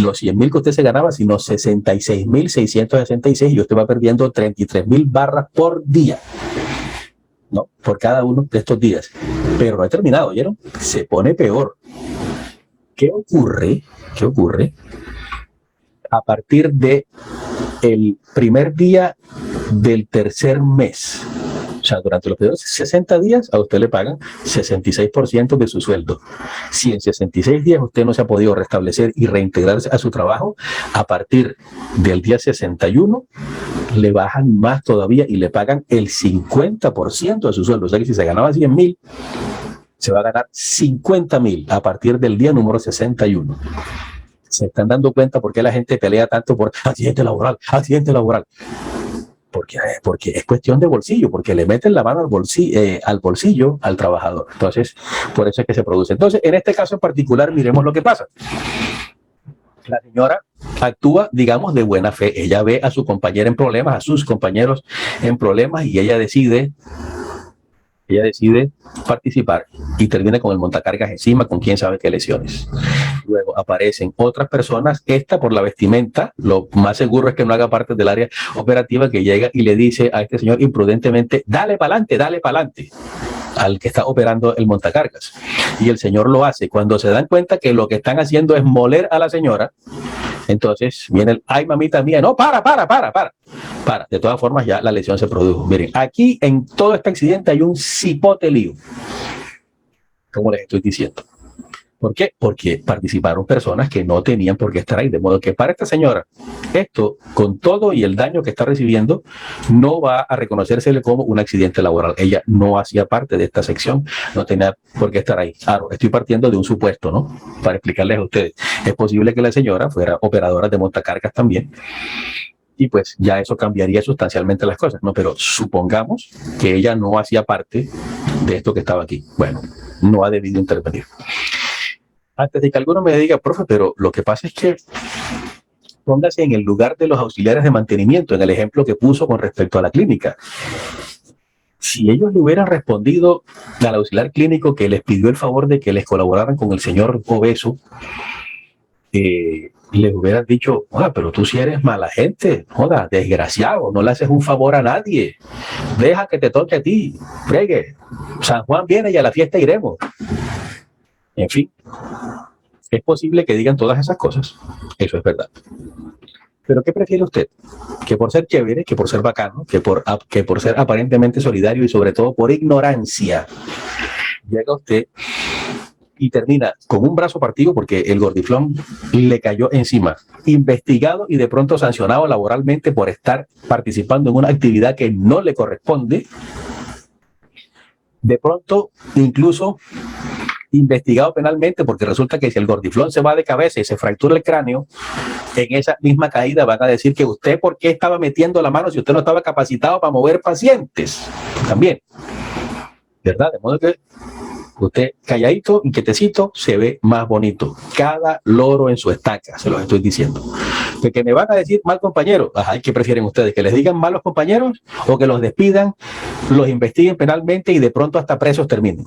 los 100,000 que usted se ganaba, sino 66,666, y usted va perdiendo 33,000 barras por día, ¿no? Por cada uno de estos días. Pero no ha terminado, ¿oyeron? Se pone peor. ¿Qué ocurre? A partir de el primer día del tercer mes, o sea, durante los primeros 60 días, a usted le pagan 66% de su sueldo. Si en 66 días usted no se ha podido restablecer y reintegrarse a su trabajo, a partir del día 61, le bajan más todavía y le pagan el 50% de su sueldo. O sea que si se ganaba 100,000, se va a ganar 50,000 a partir del día número 61. ¿Se están dando cuenta por qué la gente pelea tanto por accidente laboral? Porque es cuestión de bolsillo, porque le meten la mano al bolsillo al trabajador. Entonces, por eso es que se produce. Entonces, en este caso en particular, miremos lo que pasa. La señora actúa, digamos, de buena fe. Ella ve a su compañera en problemas, a sus compañeros en problemas, y ella decide participar y termina con el montacargas encima, con quién sabe qué lesiones. Luego aparecen otras personas, esta por la vestimenta, lo más seguro es que no haga parte del área operativa, que llega y le dice a este señor imprudentemente, dale para adelante, al que está operando el montacargas. Y el señor lo hace. Cuando se dan cuenta que lo que están haciendo es moler a la señora, entonces viene el, ay mamita mía, no, para. De todas formas ya la lesión se produjo. Miren, aquí en todo este accidente hay un cipote lío, como les estoy diciendo. ¿Por qué? Porque participaron personas que no tenían por qué estar ahí. De modo que para esta señora, esto, con todo y el daño que está recibiendo, no va a reconocérsele como un accidente laboral. Ella no hacía parte de esta sección, no tenía por qué estar ahí. Claro, estoy partiendo de un supuesto, ¿no? Para explicarles a ustedes. Es posible que la señora fuera operadora de montacargas también, y pues ya eso cambiaría sustancialmente las cosas, ¿no? Pero supongamos que ella no hacía parte de esto que estaba aquí. Bueno, no ha debido intervenir. Antes de que alguno me diga, profe, pero lo que pasa es que póngase en el lugar de los auxiliares de mantenimiento, en el ejemplo que puso con respecto a la clínica. Si ellos le hubieran respondido al auxiliar clínico que les pidió el favor de que les colaboraran con el señor obeso, les hubieran dicho, pero tú si eres mala gente, desgraciado, no le haces un favor a nadie, deja que te toque a ti, fregue, San Juan viene y a la fiesta iremos. En fin, es posible que digan todas esas cosas, eso es verdad. Pero ¿qué prefiere usted? Que por ser chévere, que por ser bacano, que por ser aparentemente solidario y sobre todo por ignorancia, llega usted y termina con un brazo partido porque el gordiflón le cayó encima, investigado y de pronto sancionado laboralmente por estar participando en una actividad que no le corresponde, de pronto incluso investigado penalmente, porque resulta que si el gordiflón se va de cabeza y se fractura el cráneo, en esa misma caída van a decir que usted por qué estaba metiendo la mano si usted no estaba capacitado para mover pacientes, también, ¿verdad? De modo que usted calladito y quietecito se ve más bonito. Cada loro en su estaca, se los estoy diciendo. Que me van a decir mal compañero. Ajá, ¿qué prefieren ustedes? ¿Que les digan malos compañeros o que los despidan, los investiguen penalmente y de pronto hasta presos terminen?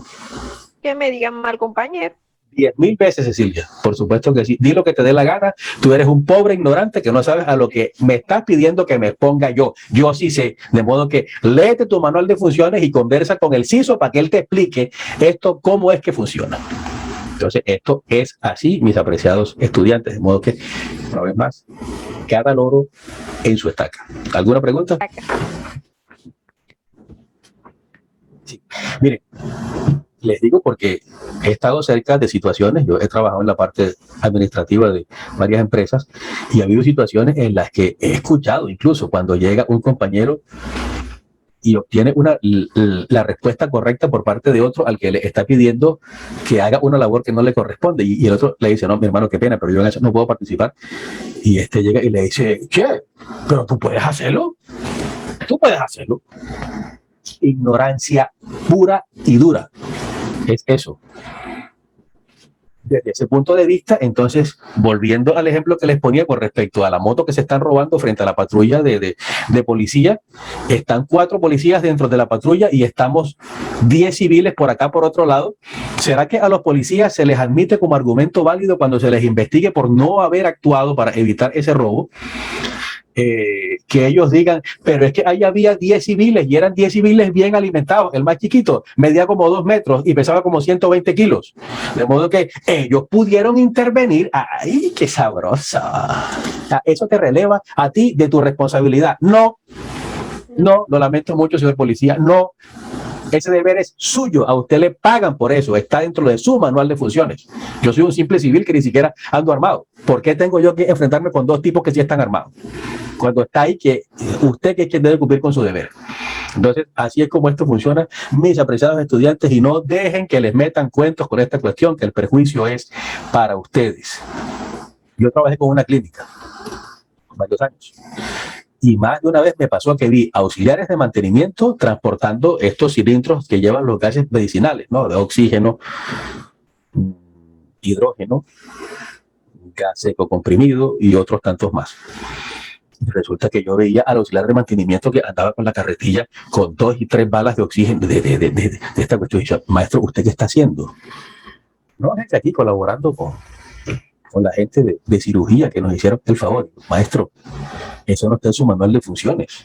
Que me digan mal compañero. 10,000 veces, Cecilia. Por supuesto que sí. Di lo que te dé la gana. Tú eres un pobre ignorante que no sabes a lo que me estás pidiendo que me exponga yo. Yo sí sé. De modo que léete tu manual de funciones y conversa con el CISO para que él te explique esto, cómo es que funciona. Entonces, esto es así, mis apreciados estudiantes. De modo que, una vez más, cada loro en su estaca. ¿Alguna pregunta? Sí. Miren. Les digo porque he estado cerca de situaciones, yo he trabajado en la parte administrativa de varias empresas y ha habido situaciones en las que he escuchado, incluso cuando llega un compañero y obtiene la respuesta correcta por parte de otro al que le está pidiendo que haga una labor que no le corresponde. Y el otro le dice, no, mi hermano, qué pena, pero yo en eso no puedo participar. Y este llega y le dice, che, pero tú puedes hacerlo. Tú puedes hacerlo. Ignorancia pura y dura. Es eso. Desde ese punto de vista, entonces, volviendo al ejemplo que les ponía con respecto a la moto que se están robando frente a la patrulla de policía, están 4 policías dentro de la patrulla y estamos 10 civiles por acá por otro lado. ¿Será que a los policías se les admite como argumento válido cuando se les investigue por no haber actuado para evitar ese robo? Que ellos digan, pero es que ahí había 10 civiles y eran 10 civiles bien alimentados. El más chiquito medía como 2 metros y pesaba como 120 kilos. De modo que ellos pudieron intervenir. ¡Ay, qué sabrosa! Eso te releva a ti de tu responsabilidad. No, lo lamento mucho, señor policía. No. Ese deber es suyo, a usted le pagan por eso, está dentro de su manual de funciones. Yo soy un simple civil que ni siquiera ando armado. ¿Por qué tengo yo que enfrentarme con 2 tipos que sí están armados? Cuando está ahí, que usted que es quien debe cumplir con su deber. Entonces, así es como esto funciona, mis apreciados estudiantes, y no dejen que les metan cuentos con esta cuestión, que el perjuicio es para ustedes. Yo trabajé con una clínica varios años. Y más de una vez me pasó que vi auxiliares de mantenimiento transportando estos cilindros que llevan los gases medicinales, ¿no? De oxígeno, hidrógeno, gas seco comprimido y otros tantos más. Resulta que yo veía al auxiliar de mantenimiento que andaba con la carretilla con 2 y 3 balas de oxígeno de esta cuestión. Y yo, maestro, ¿usted qué está haciendo? No, gente aquí colaborando con la gente de cirugía que nos hicieron el favor. Maestro, eso no está en su manual de funciones.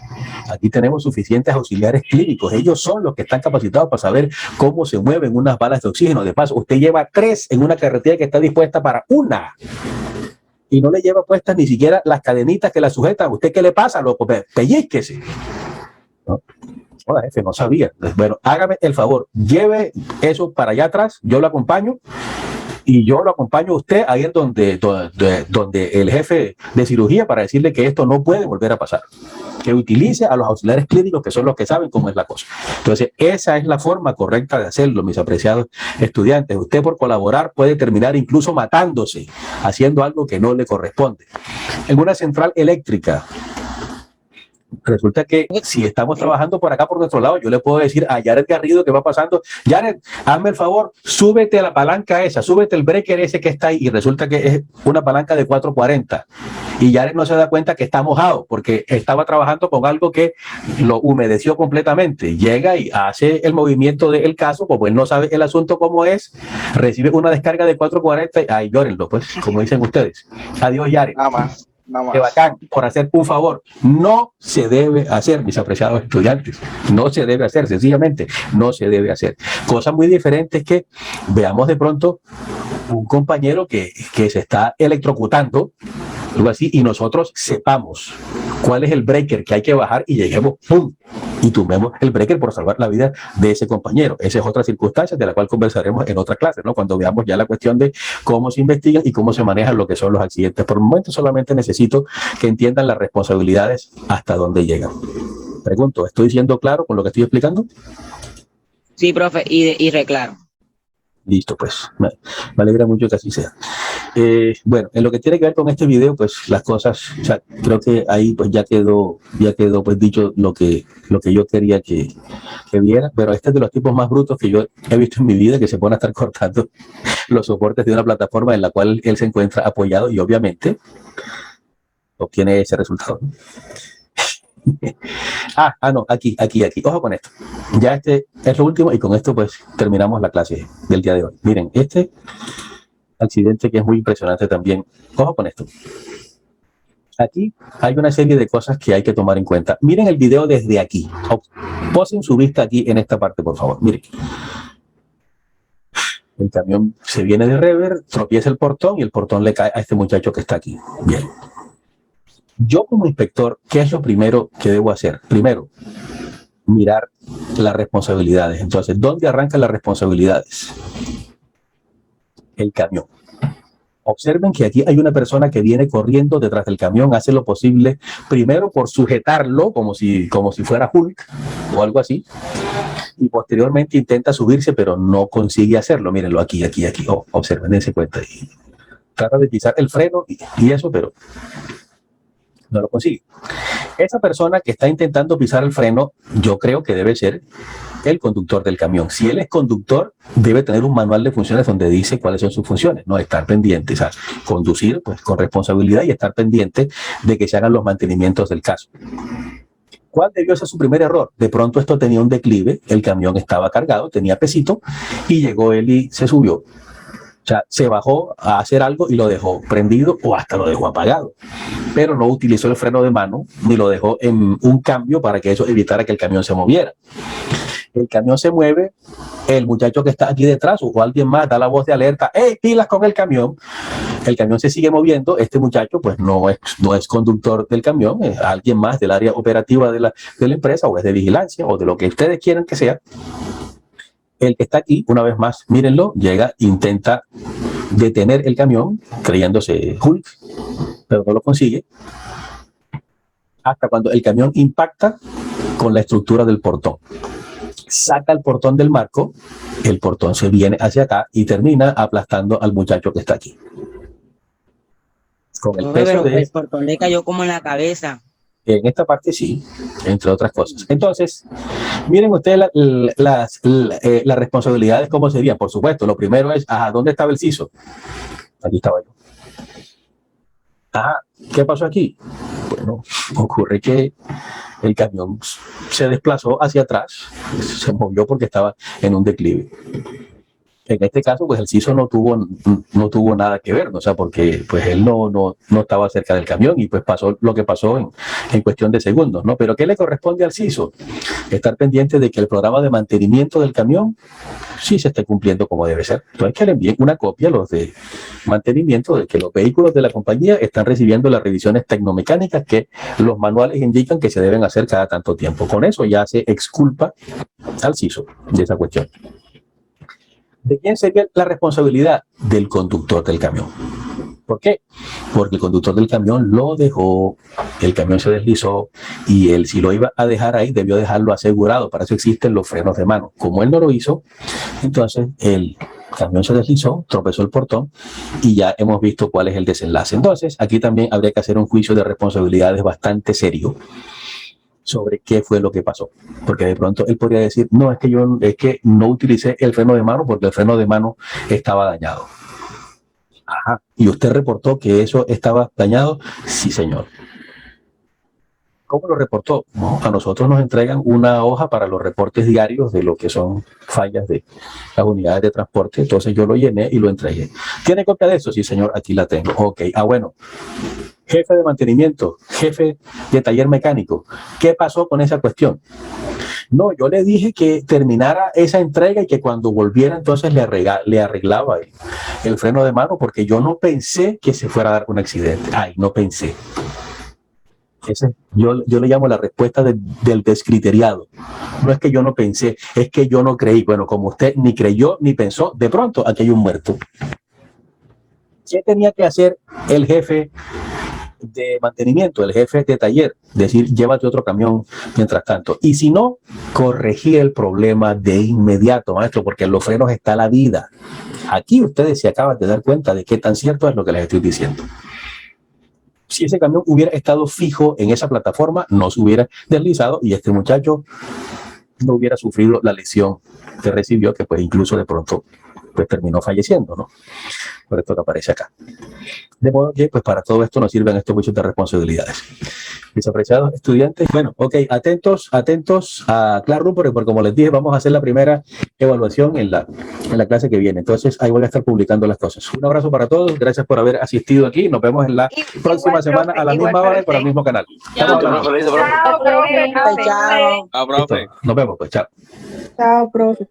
Aquí tenemos suficientes auxiliares clínicos. Ellos son los que están capacitados para saber cómo se mueven unas balas de oxígeno. De paso, usted lleva 3 en una carretilla que está dispuesta para una. Y no le lleva puestas ni siquiera las cadenitas que la sujetan. ¿Usted qué le pasa, loco? Pellizquese. ¿No? Hola, jefe, no sabía. Bueno, hágame el favor. Lleve eso para allá atrás. Yo lo acompaño. Y yo lo acompaño a usted ahí es donde el jefe de cirugía para decirle que esto no puede volver a pasar. Que utilice a los auxiliares clínicos que son los que saben cómo es la cosa. Entonces, esa es la forma correcta de hacerlo, mis apreciados estudiantes. Usted por colaborar puede terminar incluso matándose, haciendo algo que no le corresponde. En una central eléctrica, resulta que si estamos trabajando por acá por nuestro lado, yo le puedo decir a Jared Garrido que va pasando, Jared, hazme el favor, súbete a la palanca esa, súbete el breaker ese que está ahí, y resulta que es una palanca de 440 y Jared no se da cuenta que está mojado porque estaba trabajando con algo que lo humedeció completamente. Llega y hace el movimiento del caso, como él no sabe el asunto cómo es, recibe una descarga de 440 y ay, llórenlo, pues, como dicen ustedes. Adiós, Jared. Nada más. Qué bacán, por hacer un favor. No se debe hacer, mis apreciados estudiantes. No se debe hacer, sencillamente no se debe hacer. Cosa muy diferente es que veamos de pronto un compañero que se está electrocutando, algo así, y nosotros sepamos cuál es el breaker que hay que bajar y lleguemos, ¡pum!, y tumbemos el breaker por salvar la vida de ese compañero. Esa es otra circunstancia de la cual conversaremos en otra clase, ¿no? Cuando veamos ya la cuestión de cómo se investigan y cómo se manejan lo que son los accidentes. Por el momento solamente necesito que entiendan las responsabilidades hasta dónde llegan. Pregunto, ¿estoy siendo claro con lo que estoy explicando? Sí, profe, y reclaro. Listo, pues, me alegra mucho que así sea. Bueno, en lo que tiene que ver con este video, pues las cosas, o sea, creo que ahí pues ya quedó pues dicho lo que yo quería que viera, pero este es de los tipos más brutos que yo he visto en mi vida, que se pone a estar cortando los soportes de una plataforma en la cual él se encuentra apoyado y obviamente obtiene ese resultado, ¿no? No, aquí. Ojo con esto. Ya este es lo último y con esto pues terminamos la clase del día de hoy. Miren, este accidente que es muy impresionante también. Ojo con esto. Aquí hay una serie de cosas que hay que tomar en cuenta. Miren el video desde aquí. Posen su vista aquí en esta parte, por favor. Miren. El camión se viene de rever, tropieza el portón y el portón le cae a este muchacho que está aquí. Bien. Yo como inspector, ¿qué es lo primero que debo hacer? Primero, mirar las responsabilidades. Entonces, ¿dónde arrancan las responsabilidades? El camión. Observen que aquí hay una persona que viene corriendo detrás del camión, hace lo posible, primero por sujetarlo, como si fuera Hulk o algo así, y posteriormente intenta subirse, pero no consigue hacerlo. Mírenlo aquí. Oh, observen, dense cuenta. Y trata de pisar el freno y eso, pero no lo consigue. Esa persona que está intentando pisar el freno, yo creo que debe ser el conductor del camión. Si él es conductor, debe tener un manual de funciones donde dice cuáles son sus funciones, ¿no? Estar pendiente, o sea, conducir pues con responsabilidad y estar pendiente de que se hagan los mantenimientos del caso. ¿Cuál debió ser su primer error? De pronto esto tenía un declive, el camión estaba cargado, tenía pesito, y llegó él y se subió. O sea, se bajó a hacer algo y lo dejó prendido o hasta lo dejó apagado. Pero no utilizó el freno de mano ni lo dejó en un cambio para que eso evitara que el camión se moviera. El camión se mueve, el muchacho que está aquí detrás o alguien más da la voz de alerta, ¡hey, pilas con el camión! El camión se sigue moviendo, este muchacho pues no es conductor del camión, es alguien más del área operativa de la empresa o es de vigilancia o de lo que ustedes quieran que sea. El que está aquí, una vez más, mírenlo, llega, intenta detener el camión creyéndose Hulk, pero no lo consigue, hasta cuando el camión impacta con la estructura del portón. Saca el portón del marco, el portón se viene hacia acá y termina aplastando al muchacho que está aquí. Con el peso de... El portón le cayó como en la cabeza. En esta parte sí, entre otras cosas. Entonces, miren ustedes las responsabilidades, cómo serían. Por supuesto, lo primero es, ¿dónde estaba el CISO? Aquí estaba yo. ¿Qué pasó aquí? Bueno, ocurre que el camión se desplazó hacia atrás, se movió porque estaba en un declive. En este caso, pues el CISO no tuvo nada que ver, ¿no? O sea, porque pues él no estaba cerca del camión y pues pasó lo que pasó en cuestión de segundos, ¿no? Pero ¿qué le corresponde al CISO? Estar pendiente de que el programa de mantenimiento del camión sí se esté cumpliendo como debe ser. Entonces, que le envíen una copia a los de mantenimiento de que los vehículos de la compañía están recibiendo las revisiones tecnomecánicas que los manuales indican que se deben hacer cada tanto tiempo. Con eso ya se exculpa al CISO de esa cuestión. ¿De quién sería la responsabilidad? Del conductor del camión. ¿Por qué? Porque el conductor del camión lo dejó, el camión se deslizó y él, si lo iba a dejar ahí, debió dejarlo asegurado. Para eso existen los frenos de mano. Como él no lo hizo, entonces el camión se deslizó, tropezó el portón y ya hemos visto cuál es el desenlace. Entonces, aquí también habría que hacer un juicio de responsabilidades bastante serio sobre qué fue lo que pasó, porque de pronto él podría decir, no, es que no utilicé el freno de mano porque el freno de mano estaba dañado. ¿Y usted reportó que eso estaba dañado? Sí, señor. ¿Cómo lo reportó? No, a nosotros nos entregan una hoja para los reportes diarios de lo que son fallas de las unidades de transporte, entonces yo lo llené y lo entregué. ¿Tiene copia de eso? Sí, señor, aquí la tengo. Ok, bueno. Jefe de mantenimiento, jefe de taller mecánico, ¿qué pasó con esa cuestión? No, yo le dije que terminara esa entrega y que cuando volviera entonces le arreglaba el freno de mano porque yo no pensé que se fuera a dar un accidente. No pensé. Yo le llamo la respuesta del descriteriado. No es que yo no pensé, es que yo no creí. Bueno, como usted ni creyó ni pensó, de pronto aquí hay un muerto. ¿Qué tenía que hacer el jefe de mantenimiento, el jefe de taller? Decir, llévate otro camión mientras tanto. Y si no, corregir el problema de inmediato, maestro, porque en los frenos está la vida. Aquí ustedes se acaban de dar cuenta de qué tan cierto es lo que les estoy diciendo. Si ese camión hubiera estado fijo en esa plataforma, no se hubiera deslizado y este muchacho no hubiera sufrido la lesión que recibió, que pues incluso de pronto pues terminó falleciendo, ¿no? Por esto que aparece acá. De modo que, pues para todo esto nos sirven estos juicios de responsabilidades. Mis apreciados estudiantes, bueno, ok, atentos a Classroom, porque como les dije, vamos a hacer la primera evaluación en la clase que viene. Entonces, ahí voy a estar publicando las cosas. Un abrazo para todos, gracias por haber asistido aquí. Nos vemos en la próxima semana a la misma hora y por el mismo canal. Chao, profe. Nos vemos, pues, chao. Chao, profe.